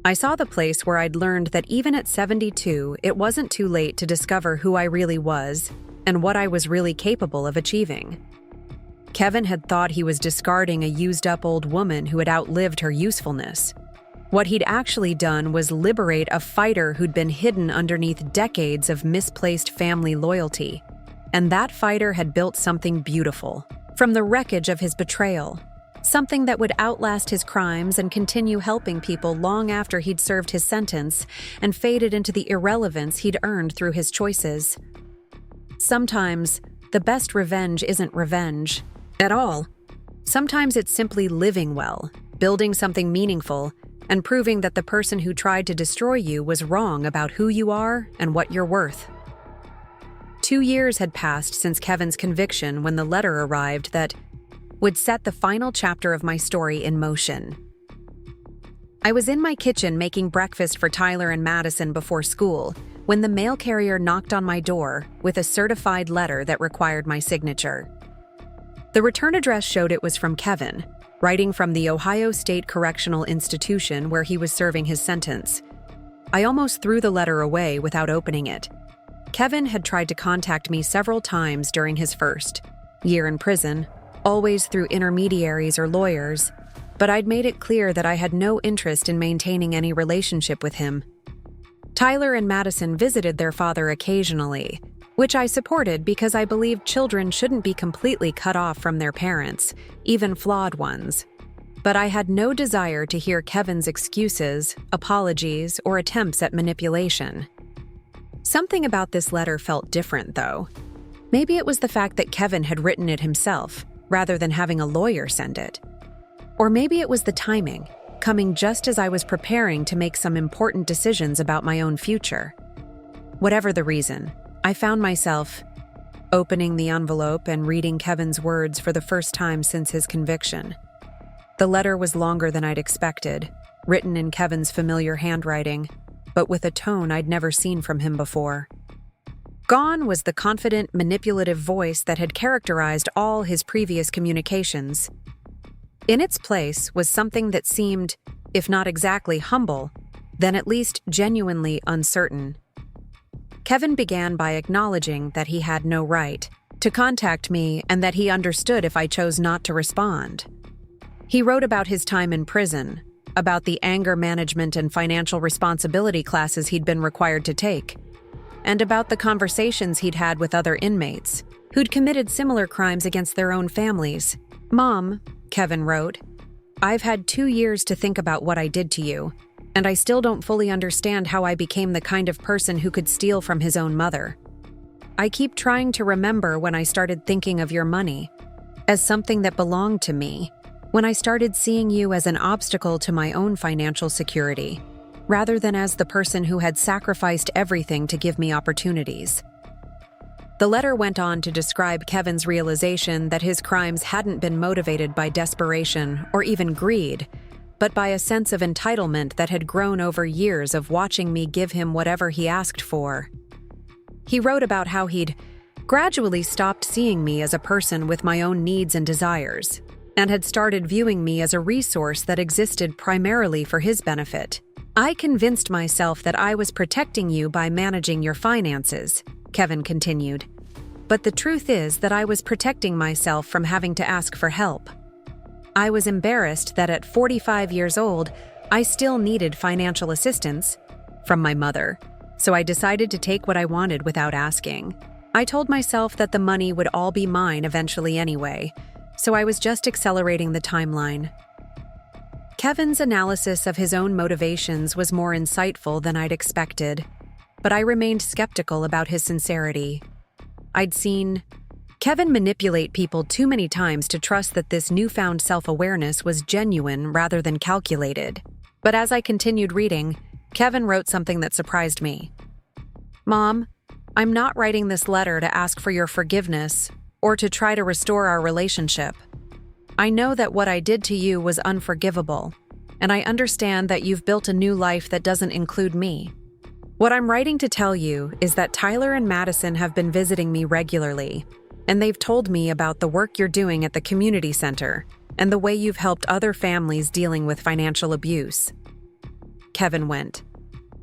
I saw the place where I'd learned that even at 72, it wasn't too late to discover who I really was and what I was really capable of achieving. Kevin had thought he was discarding a used-up old woman who had outlived her usefulness. What he'd actually done was liberate a fighter who'd been hidden underneath decades of misplaced family loyalty. And that fighter had built something beautiful from the wreckage of his betrayal, something that would outlast his crimes and continue helping people long after he'd served his sentence and faded into the irrelevance he'd earned through his choices. Sometimes, the best revenge isn't revenge at all. Sometimes it's simply living well, building something meaningful, and proving that the person who tried to destroy you was wrong about who you are and what you're worth. 2 years had passed since Kevin's conviction when the letter arrived that would set the final chapter of my story in motion. I was in my kitchen making breakfast for Tyler and Madison before school when the mail carrier knocked on my door with a certified letter that required my signature. The return address showed it was from Kevin, writing from the Ohio State Correctional Institution where he was serving his sentence. I almost threw the letter away without opening it. Kevin had tried to contact me several times during his first year in prison, always through intermediaries or lawyers, but I'd made it clear that I had no interest in maintaining any relationship with him. Tyler and Madison visited their father occasionally, which I supported because I believed children shouldn't be completely cut off from their parents, even flawed ones. But I had no desire to hear Kevin's excuses, apologies, or attempts at manipulation. Something about this letter felt different, though. Maybe it was the fact that Kevin had written it himself, rather than having a lawyer send it. Or maybe it was the timing, coming just as I was preparing to make some important decisions about my own future. Whatever the reason, I found myself opening the envelope and reading Kevin's words for the first time since his conviction. The letter was longer than I'd expected, written in Kevin's familiar handwriting, but with a tone I'd never seen from him before. Gone was the confident, manipulative voice that had characterized all his previous communications. In its place was something that seemed, if not exactly humble, then at least genuinely uncertain. Kevin began by acknowledging that he had no right to contact me and that he understood if I chose not to respond. He wrote about his time in prison, about the anger management and financial responsibility classes he'd been required to take, and about the conversations he'd had with other inmates who'd committed similar crimes against their own families. "Mom," Kevin wrote, "I've had 2 years to think about what I did to you. and I still don't fully understand how I became the kind of person who could steal from his own mother. I keep trying to remember when I started thinking of your money as something that belonged to me, when I started seeing you as an obstacle to my own financial security, rather than as the person who had sacrificed everything to give me opportunities. The letter went on to describe Kevin's realization that his crimes hadn't been motivated by desperation or even greed, but by a sense of entitlement that had grown over years of watching me give him whatever he asked for. He wrote about how he'd gradually stopped seeing me as a person with my own needs and desires, and had started viewing me as a resource that existed primarily for his benefit. I convinced myself that I was protecting you by managing your finances, Kevin continued. But the truth is that I was protecting myself from having to ask for help. I was embarrassed that at 45 years old, I still needed financial assistance from my mother, so I decided to take what I wanted without asking. I told myself that the money would all be mine eventually anyway, so I was just accelerating the timeline. Kevin's analysis of his own motivations was more insightful than I'd expected, but I remained skeptical about his sincerity. I'd seen Kevin manipulate people too many times to trust that this newfound self-awareness was genuine rather than calculated. But as I continued reading, Kevin wrote something that surprised me. "Mom, I'm not writing this letter to ask for your forgiveness or to try to restore our relationship. I know that what I did to you was unforgivable, and I understand that you've built a new life that doesn't include me. What I'm writing to tell you is that Tyler and Madison have been visiting me regularly, and they've told me about the work you're doing at the community center and the way you've helped other families dealing with financial abuse." Kevin went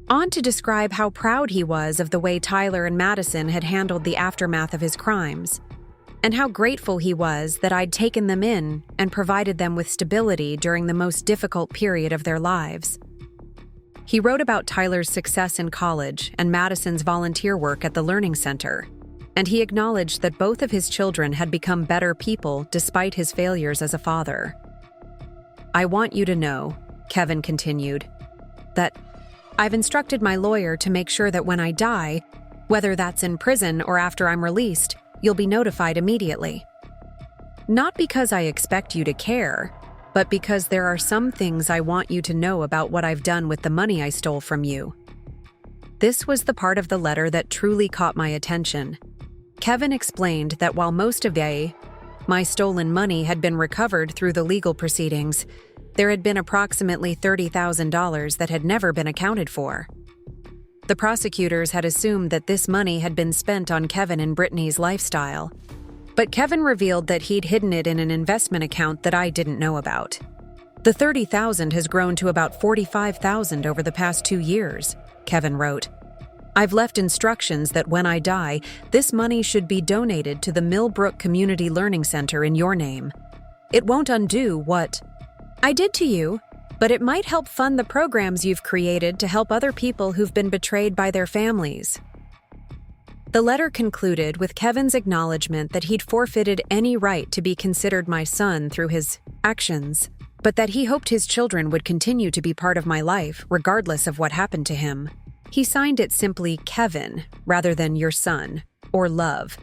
on to describe how proud he was of the way Tyler and Madison had handled the aftermath of his crimes, and how grateful he was that I'd taken them in and provided them with stability during the most difficult period of their lives. He wrote about Tyler's success in college and Madison's volunteer work at the Learning Center, and he acknowledged that both of his children had become better people despite his failures as a father. "I want you to know," Kevin continued, "that I've instructed my lawyer to make sure that when I die, whether that's in prison or after I'm released, you'll be notified immediately. Not because I expect you to care, but because there are some things I want you to know about what I've done with the money I stole from you." This was the part of the letter that truly caught my attention. Kevin explained that while most of my stolen money had been recovered through the legal proceedings, there had been approximately $30,000 that had never been accounted for. The prosecutors had assumed that this money had been spent on Kevin and Brittany's lifestyle, but Kevin revealed that he'd hidden it in an investment account that I didn't know about. "The $30,000 has grown to about $45,000 over the past 2 years, Kevin wrote. "I've left instructions that when I die, this money should be donated to the Millbrook Community Learning Center in your name. It won't undo what I did to you, but it might help fund the programs you've created to help other people who've been betrayed by their families." The letter concluded with Kevin's acknowledgement that he'd forfeited any right to be considered my son through his actions, but that he hoped his children would continue to be part of my life regardless of what happened to him. He signed it simply Kevin rather than your son or love,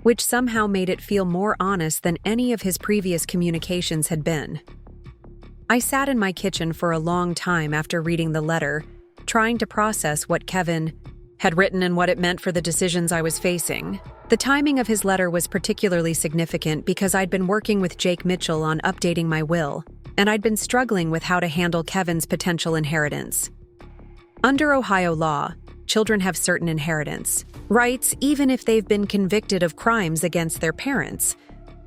which somehow made it feel more honest than any of his previous communications had been. I sat in my kitchen for a long time after reading the letter, trying to process what Kevin had written and what it meant for the decisions I was facing. The timing of his letter was particularly significant because I'd been working with Jake Mitchell on updating my will, and I'd been struggling with how to handle Kevin's potential inheritance. Under Ohio law, children have certain inheritance rights even if they've been convicted of crimes against their parents,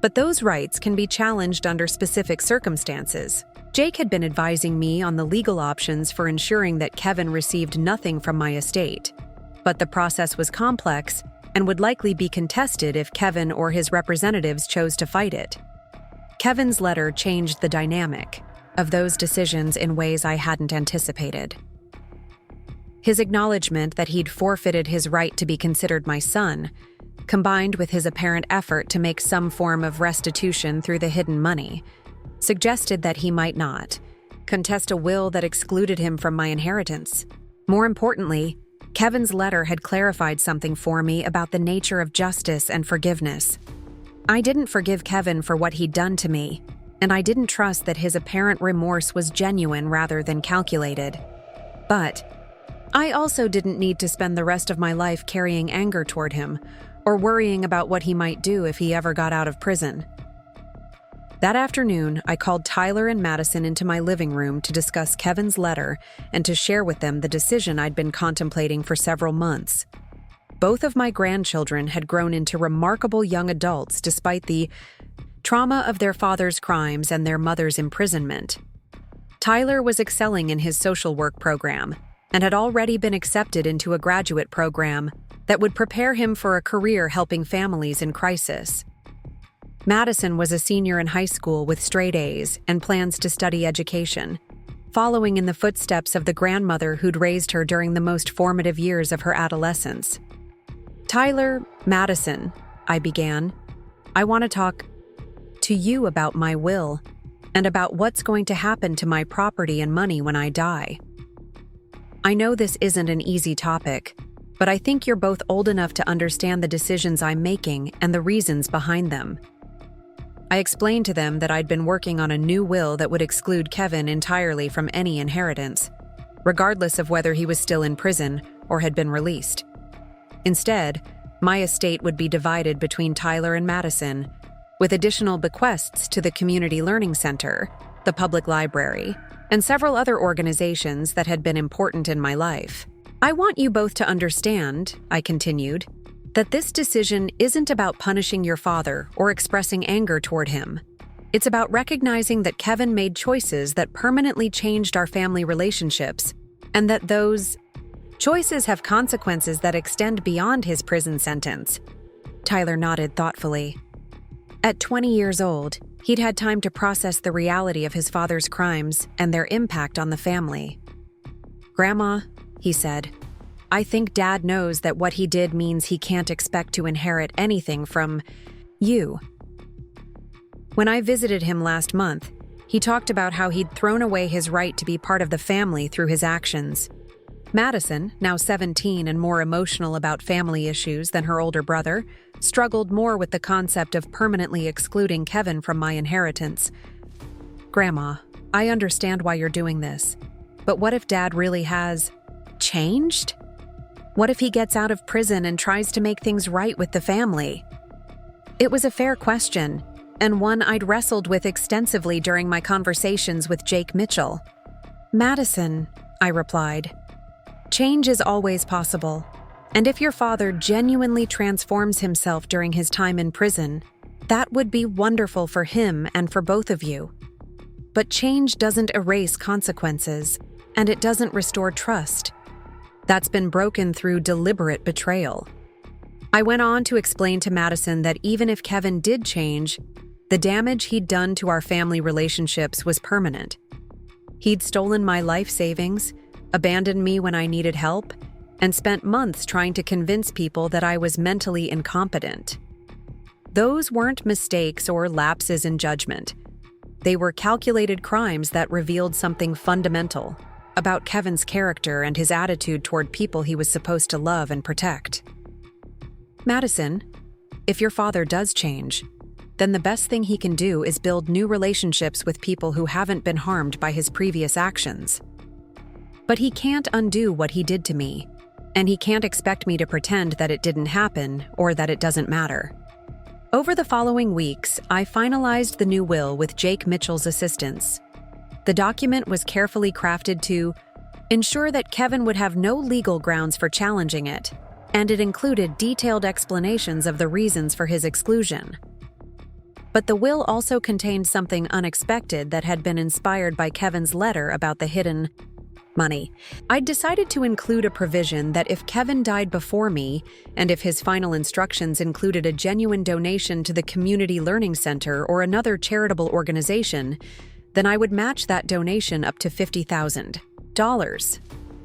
but those rights can be challenged under specific circumstances. Jake had been advising me on the legal options for ensuring that Kevin received nothing from my estate, but the process was complex and would likely be contested if Kevin or his representatives chose to fight it. Kevin's letter changed the dynamic of those decisions in ways I hadn't anticipated. His acknowledgement that he'd forfeited his right to be considered my son, combined with his apparent effort to make some form of restitution through the hidden money, suggested that he might not, contest a will that excluded him from my inheritance. More importantly, Kevin's letter had clarified something for me about the nature of justice and forgiveness. I didn't forgive Kevin for what he'd done to me, and I didn't trust that his apparent remorse was genuine rather than calculated. But I also didn't need to spend the rest of my life carrying anger toward him or worrying about what he might do if he ever got out of prison. That afternoon, I called Tyler and Madison into my living room to discuss Kevin's letter and to share with them the decision I'd been contemplating for several months. Both of my grandchildren had grown into remarkable young adults despite the trauma of their father's crimes and their mother's imprisonment. Tyler was excelling in his social work program and had already been accepted into a graduate program that would prepare him for a career helping families in crisis. Madison was a senior in high school with straight A's and plans to study education, following in the footsteps of the grandmother who'd raised her during the most formative years of her adolescence. Tyler, Madison, I began, I want to talk to you about my will and about what's going to happen to my property and money when I die. I know this isn't an easy topic, but I think you're both old enough to understand the decisions I'm making and the reasons behind them. I explained to them that I'd been working on a new will that would exclude Kevin entirely from any inheritance, regardless of whether he was still in prison or had been released. Instead, my estate would be divided between Tyler and Madison, with additional bequests to the Community Learning Center, the public library, and several other organizations that had been important in my life. I want you both to understand, I continued, that this decision isn't about punishing your father or expressing anger toward him. It's about recognizing that Kevin made choices that permanently changed our family relationships, and that those choices have consequences that extend beyond his prison sentence. Tyler nodded thoughtfully. At 20 years old, he'd had time to process the reality of his father's crimes and their impact on the family. "Grandma," he said, "I think Dad knows that what he did means he can't expect to inherit anything from you." When I visited him last month, he talked about how he'd thrown away his right to be part of the family through his actions. Madison, now 17 and more emotional about family issues than her older brother, struggled more with the concept of permanently excluding Kevin from my inheritance. "Grandma, I understand why you're doing this, but what if Dad really has changed? What if he gets out of prison and tries to make things right with the family?" It was a fair question, and one I'd wrestled with extensively during my conversations with Jake Mitchell. "Madison," I replied, "change is always possible, and if your father genuinely transforms himself during his time in prison, that would be wonderful for him and for both of you. But change doesn't erase consequences, and it doesn't restore trust. That's been broken through deliberate betrayal." I went on to explain to Madison that even if Kevin did change, the damage he'd done to our family relationships was permanent. He'd stolen my life savings, abandoned me when I needed help, and spent months trying to convince people that I was mentally incompetent. Those weren't mistakes or lapses in judgment. They were calculated crimes that revealed something fundamental about Kevin's character and his attitude toward people he was supposed to love and protect. "Madison, if your father does change, then the best thing he can do is build new relationships with people who haven't been harmed by his previous actions. But he can't undo what he did to me, and he can't expect me to pretend that it didn't happen or that it doesn't matter." Over the following weeks, I finalized the new will with Jake Mitchell's assistance. The document was carefully crafted to ensure that Kevin would have no legal grounds for challenging it, and it included detailed explanations of the reasons for his exclusion. But the will also contained something unexpected that had been inspired by Kevin's letter about the hidden money. I'd decided to include a provision that if Kevin died before me, and if his final instructions included a genuine donation to the Community Learning Center or another charitable organization, then I would match that donation up to $50,000.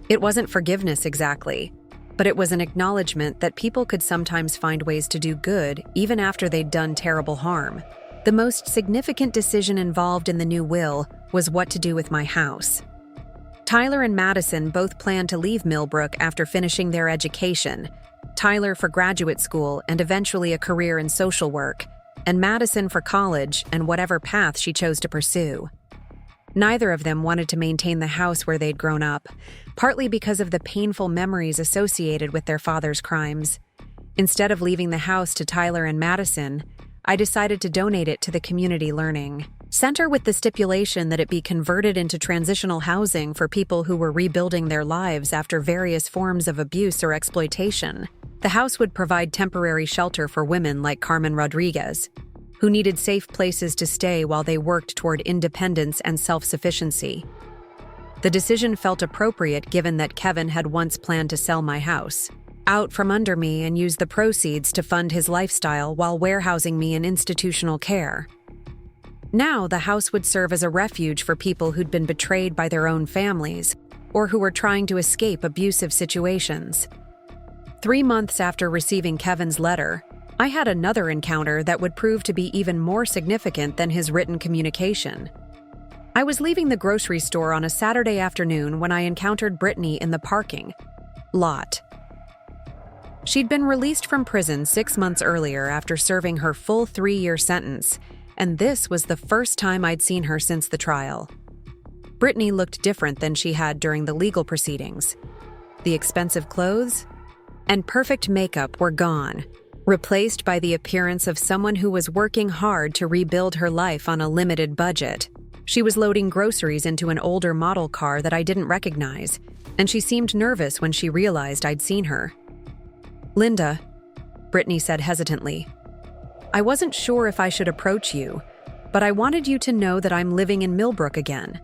It wasn't forgiveness exactly, but it was an acknowledgement that people could sometimes find ways to do good even after they'd done terrible harm. The most significant decision involved in the new will was what to do with my house. Tyler and Madison both planned to leave Millbrook after finishing their education, Tyler for graduate school and eventually a career in social work, and Madison for college and whatever path she chose to pursue. Neither of them wanted to maintain the house where they'd grown up, partly because of the painful memories associated with their father's crimes. Instead of leaving the house to Tyler and Madison, I decided to donate it to the community learning center with the stipulation that it be converted into transitional housing for people who were rebuilding their lives after various forms of abuse or exploitation. The house would provide temporary shelter for women like Carmen Rodriguez, who needed safe places to stay while they worked toward independence and self-sufficiency. The decision felt appropriate given that Kevin had once planned to sell my house out from under me and use the proceeds to fund his lifestyle while warehousing me in institutional care. Now, the house would serve as a refuge for people who'd been betrayed by their own families or who were trying to escape abusive situations. 3 months after receiving Kevin's letter, I had another encounter that would prove to be even more significant than his written communication. I was leaving the grocery store on a Saturday afternoon when I encountered Brittany in the parking lot. She'd been released from prison 6 months earlier after serving her full 3-year sentence, and this was the first time I'd seen her since the trial. Brittany looked different than she had during the legal proceedings. The expensive clothes and perfect makeup were gone, replaced by the appearance of someone who was working hard to rebuild her life on a limited budget. She was loading groceries into an older model car that I didn't recognize, and she seemed nervous when she realized I'd seen her. "Linda," Brittany said hesitantly, "I wasn't sure if I should approach you, but I wanted you to know that I'm living in Millbrook again.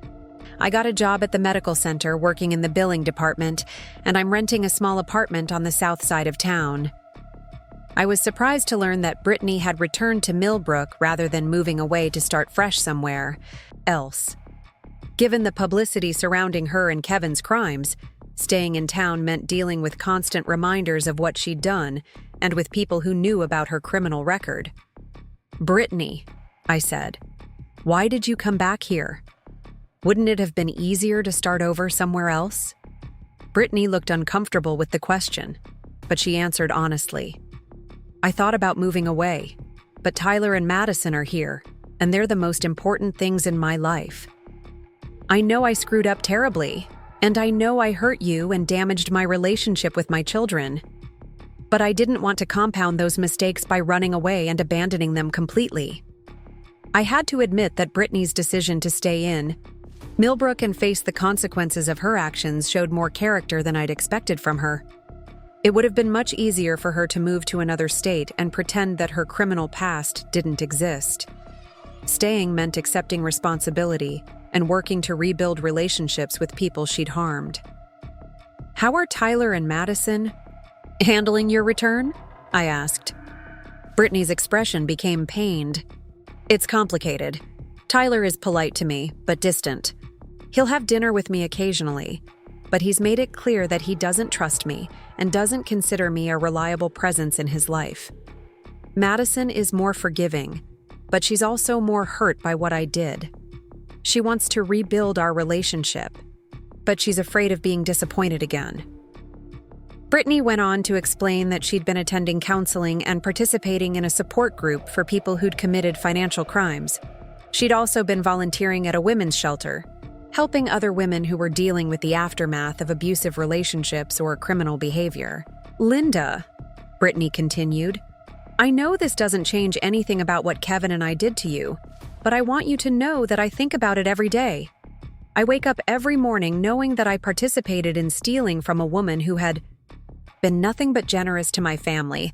I got a job at the medical center working in the billing department, and I'm renting a small apartment on the south side of town." I was surprised to learn that Brittany had returned to Millbrook rather than moving away to start fresh somewhere else. Given the publicity surrounding her and Kevin's crimes, staying in town meant dealing with constant reminders of what she'd done and with people who knew about her criminal record. "Brittany," I said, "why did you come back here? Wouldn't it have been easier to start over somewhere else?" Brittany looked uncomfortable with the question, but she answered honestly. "I thought about moving away, but Tyler and Madison are here, and they're the most important things in my life. I know I screwed up terribly, and I know I hurt you and damaged my relationship with my children. But I didn't want to compound those mistakes by running away and abandoning them completely." I had to admit that Brittany's decision to stay in Millbrook and face the consequences of her actions showed more character than I'd expected from her. It would have been much easier for her to move to another state and pretend that her criminal past didn't exist. Staying meant accepting responsibility and working to rebuild relationships with people she'd harmed. "How are Tyler and Madison handling your return?" I asked. Brittany's expression became pained. "It's complicated. Tyler is polite to me, but distant. He'll have dinner with me occasionally, but he's made it clear that he doesn't trust me and doesn't consider me a reliable presence in his life. Madison is more forgiving, but she's also more hurt by what I did. She wants to rebuild our relationship, but she's afraid of being disappointed again." Brittany went on to explain that she'd been attending counseling and participating in a support group for people who'd committed financial crimes. She'd also been volunteering at a women's shelter, helping other women who were dealing with the aftermath of abusive relationships or criminal behavior. "Linda," Brittany continued, "I know this doesn't change anything about what Kevin and I did to you, but I want you to know that I think about it every day. I wake up every morning knowing that I participated in stealing from a woman who had been nothing but generous to my family,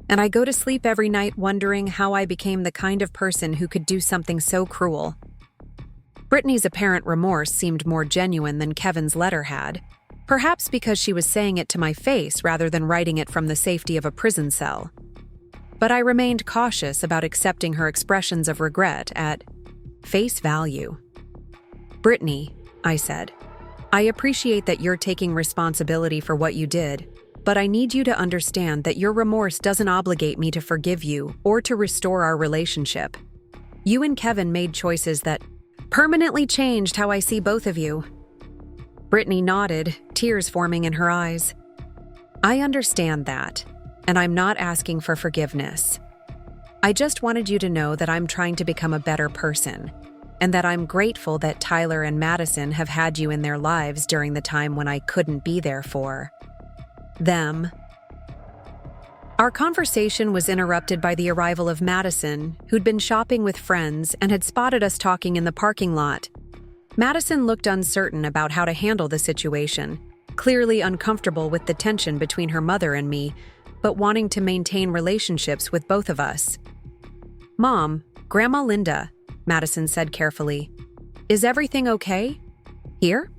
and I go to sleep every night wondering how I became the kind of person who could do something so cruel." Brittany's apparent remorse seemed more genuine than Kevin's letter had, perhaps because she was saying it to my face rather than writing it from the safety of a prison cell. But I remained cautious about accepting her expressions of regret at face value. "Brittany," I said, "I appreciate that you're taking responsibility for what you did, but I need you to understand that your remorse doesn't obligate me to forgive you or to restore our relationship. You and Kevin made choices that permanently changed how I see both of you." Brittany nodded, tears forming in her eyes. "I understand that, and I'm not asking for forgiveness. I just wanted you to know that I'm trying to become a better person, and that I'm grateful that Tyler and Madison have had you in their lives during the time when I couldn't be there for them." Our conversation was interrupted by the arrival of Madison, who'd been shopping with friends and had spotted us talking in the parking lot. Madison looked uncertain about how to handle the situation, clearly uncomfortable with the tension between her mother and me, but wanting to maintain relationships with both of us. "Mom, Grandma Linda," Madison said carefully, "is everything okay? Here?"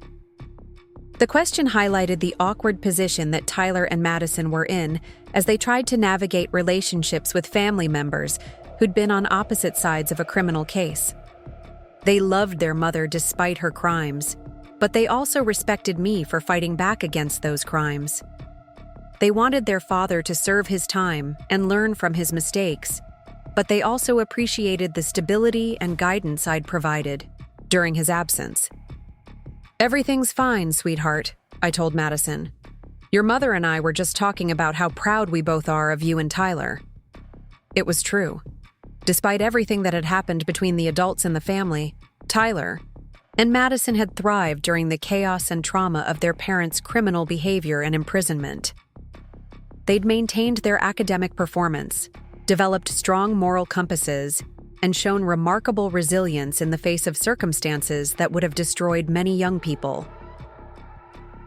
The question highlighted the awkward position that Tyler and Madison were in as they tried to navigate relationships with family members who'd been on opposite sides of a criminal case. They loved their mother despite her crimes, but they also respected me for fighting back against those crimes. They wanted their father to serve his time and learn from his mistakes, but they also appreciated the stability and guidance I'd provided during his absence. "Everything's fine, sweetheart," I told Madison. "Your mother and I were just talking about how proud we both are of you and Tyler." It was true. Despite everything that had happened between the adults in the family, Tyler and Madison had thrived during the chaos and trauma of their parents' criminal behavior and imprisonment. They'd maintained their academic performance, developed strong moral compasses, and shown remarkable resilience in the face of circumstances that would have destroyed many young people.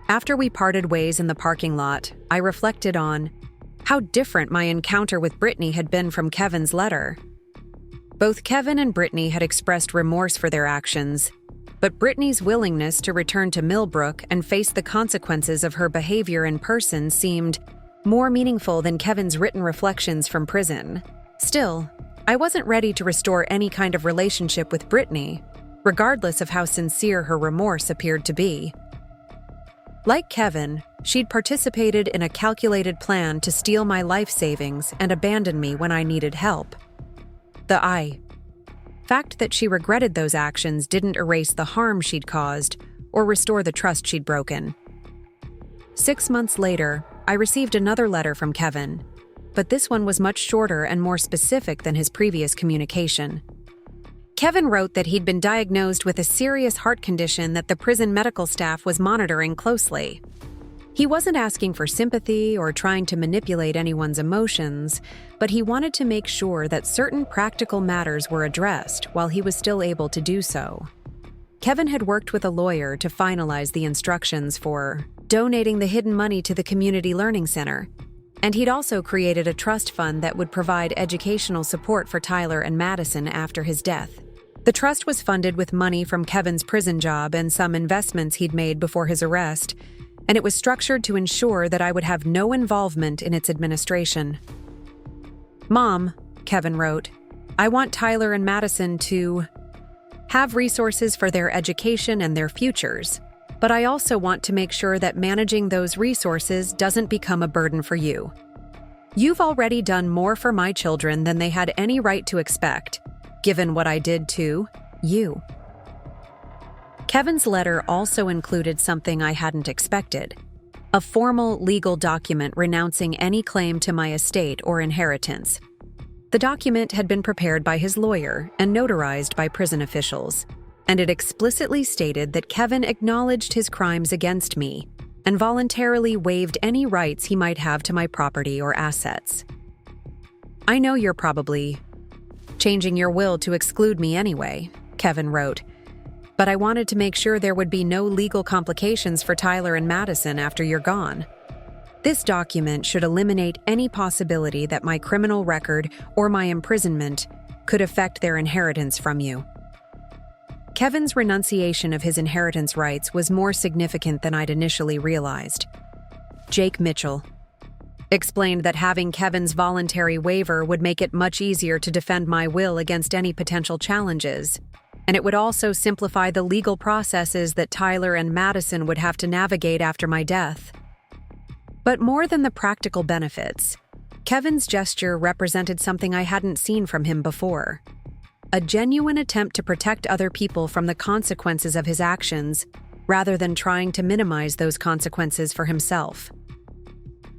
After we parted ways in the parking lot, I reflected on how different my encounter with Brittany had been from Kevin's letter. Both Kevin and Brittany had expressed remorse for their actions, but Brittany's willingness to return to Millbrook and face the consequences of her behavior in person seemed more meaningful than Kevin's written reflections from prison. Still, I wasn't ready to restore any kind of relationship with Brittany, regardless of how sincere her remorse appeared to be. Like Kevin, she'd participated in a calculated plan to steal my life savings and abandon me when I needed help. The fact that she regretted those actions didn't erase the harm she'd caused or restore the trust she'd broken. 6 months later, I received another letter from Kevin, but this one was much shorter and more specific than his previous communication. Kevin wrote that he'd been diagnosed with a serious heart condition that the prison medical staff was monitoring closely. He wasn't asking for sympathy or trying to manipulate anyone's emotions, but he wanted to make sure that certain practical matters were addressed while he was still able to do so. Kevin had worked with a lawyer to finalize the instructions for donating the hidden money to the Community Learning Center, and he'd also created a trust fund that would provide educational support for Tyler and Madison after his death. The trust was funded with money from Kevin's prison job and some investments he'd made before his arrest, and it was structured to ensure that I would have no involvement in its administration. "Mom," Kevin wrote, "I want Tyler and Madison to have resources for their education and their futures, but I also want to make sure that managing those resources doesn't become a burden for you. You've already done more for my children than they had any right to expect, given what I did to you." Kevin's letter also included something I hadn't expected: a formal legal document renouncing any claim to my estate or inheritance. The document had been prepared by his lawyer and notarized by prison officials, and it explicitly stated that Kevin acknowledged his crimes against me and voluntarily waived any rights he might have to my property or assets. "I know you're probably changing your will to exclude me anyway," Kevin wrote, "but I wanted to make sure there would be no legal complications for Tyler and Madison after you're gone. This document should eliminate any possibility that my criminal record or my imprisonment could affect their inheritance from you." Kevin's renunciation of his inheritance rights was more significant than I'd initially realized. Jake Mitchell explained that having Kevin's voluntary waiver would make it much easier to defend my will against any potential challenges, and it would also simplify the legal processes that Tyler and Madison would have to navigate after my death. But more than the practical benefits, Kevin's gesture represented something I hadn't seen from him before. a genuine attempt to protect other people from the consequences of his actions, rather than trying to minimize those consequences for himself.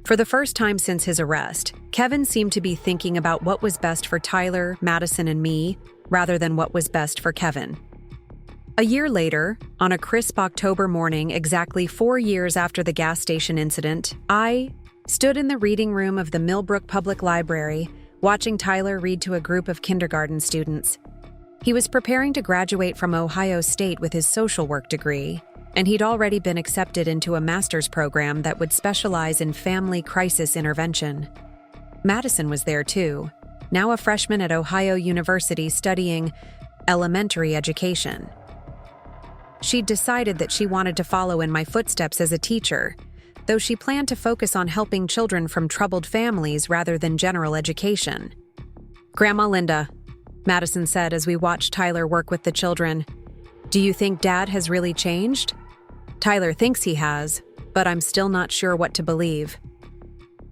For the first time since his arrest, Kevin seemed to be thinking about what was best for Tyler, Madison, and me, rather than what was best for Kevin. A year later, on a crisp October morning exactly 4 years after the gas station incident, I stood in the reading room of the Millbrook Public Library, watching Tyler read to a group of kindergarten students. He was preparing to graduate from Ohio State with his social work degree, and he'd already been accepted into a master's program that would specialize in family crisis intervention. Madison was there too, now a freshman at Ohio University studying elementary education. She'd decided that she wanted to follow in my footsteps as a teacher, though she planned to focus on helping children from troubled families rather than general education. "Grandma Linda," Madison said as we watched Tyler work with the children, "do you think Dad has really changed?" "Tyler thinks he has, but I'm still not sure what to believe."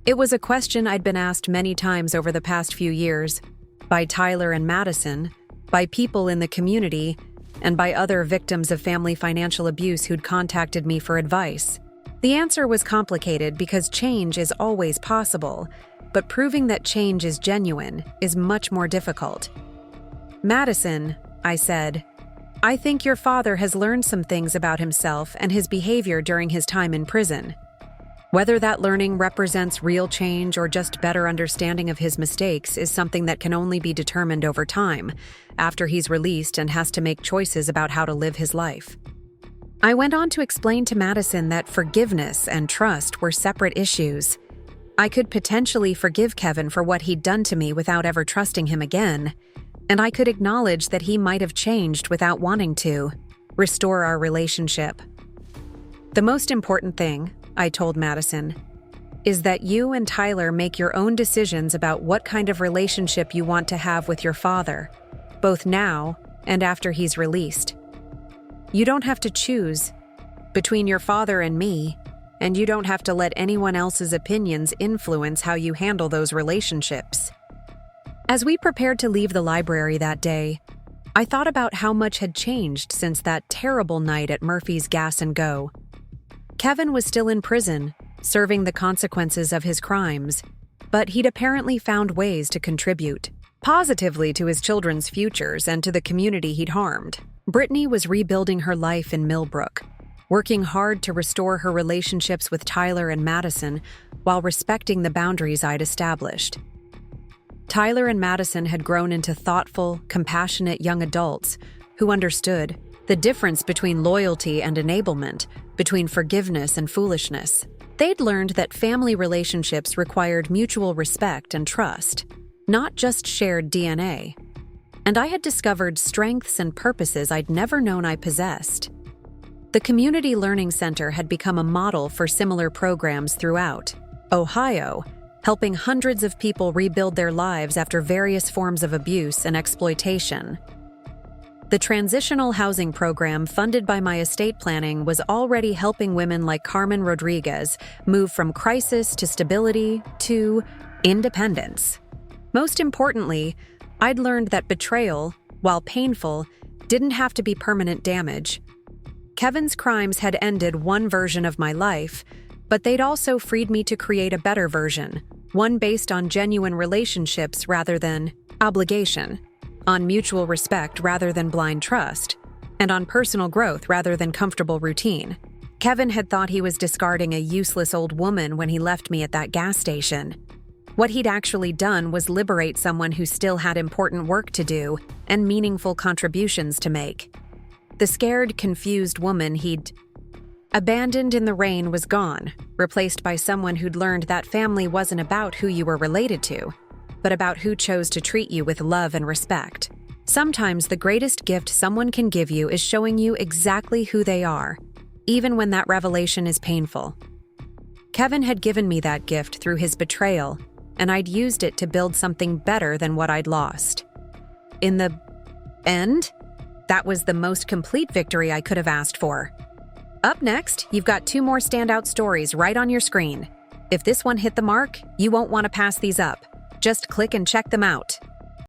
It was a question I'd been asked many times over the past few years, by Tyler and Madison, by people in the community, and by other victims of family financial abuse who'd contacted me for advice. The answer was complicated because change is always possible, but proving that change is genuine is much more difficult. "Madison," I said, "I think your father has learned some things about himself and his behavior during his time in prison. Whether that learning represents real change or just better understanding of his mistakes is something that can only be determined over time, after he's released and has to make choices about how to live his life." I went on to explain to Madison that forgiveness and trust were separate issues. I could potentially forgive Kevin for what he'd done to me without ever trusting him again, and I could acknowledge that he might have changed without wanting to, restore our relationship. "The most important thing," I told Madison, "is that you and Tyler make your own decisions about what kind of relationship you want to have with your father, both now and after he's released. You don't have to choose between your father and me, and you don't have to let anyone else's opinions influence how you handle those relationships." As we prepared to leave the library that day, I thought about how much had changed since that terrible night at Murphy's Gas and Go. Kevin was still in prison, serving the consequences of his crimes, but he'd apparently found ways to contribute positively to his children's futures and to the community he'd harmed. Brittany was rebuilding her life in Millbrook, working hard to restore her relationships with Tyler and Madison while respecting the boundaries I'd established. Tyler and Madison had grown into thoughtful, compassionate young adults who understood the difference between loyalty and enablement, between forgiveness and foolishness. They'd learned that family relationships required mutual respect and trust, not just shared DNA. And I had discovered strengths and purposes I'd never known I possessed. The Community Learning Center had become a model for similar programs throughout Ohio, helping hundreds of people rebuild their lives after various forms of abuse and exploitation. The transitional housing program funded by my estate planning was already helping women like Carmen Rodriguez move from crisis to stability to independence. Most importantly, I'd learned that betrayal, while painful, didn't have to be permanent damage. Kevin's crimes had ended one version of my life, but they'd also freed me to create a better version, one based on genuine relationships rather than obligation, on mutual respect rather than blind trust, and on personal growth rather than comfortable routine. Kevin had thought he was discarding a useless old woman when he left me at that gas station. What he'd actually done was liberate someone who still had important work to do and meaningful contributions to make. The scared, confused woman he'd abandoned in the rain was gone, replaced by someone who'd learned that family wasn't about who you were related to, but about who chose to treat you with love and respect. Sometimes the greatest gift someone can give you is showing you exactly who they are, even when that revelation is painful. Kevin had given me that gift through his betrayal, and I'd used it to build something better than what I'd lost. In the end, that was the most complete victory I could have asked for. Up next, you've got 2 more standout stories right on your screen. If this one hit the mark, you won't want to pass these up. Just click and check them out.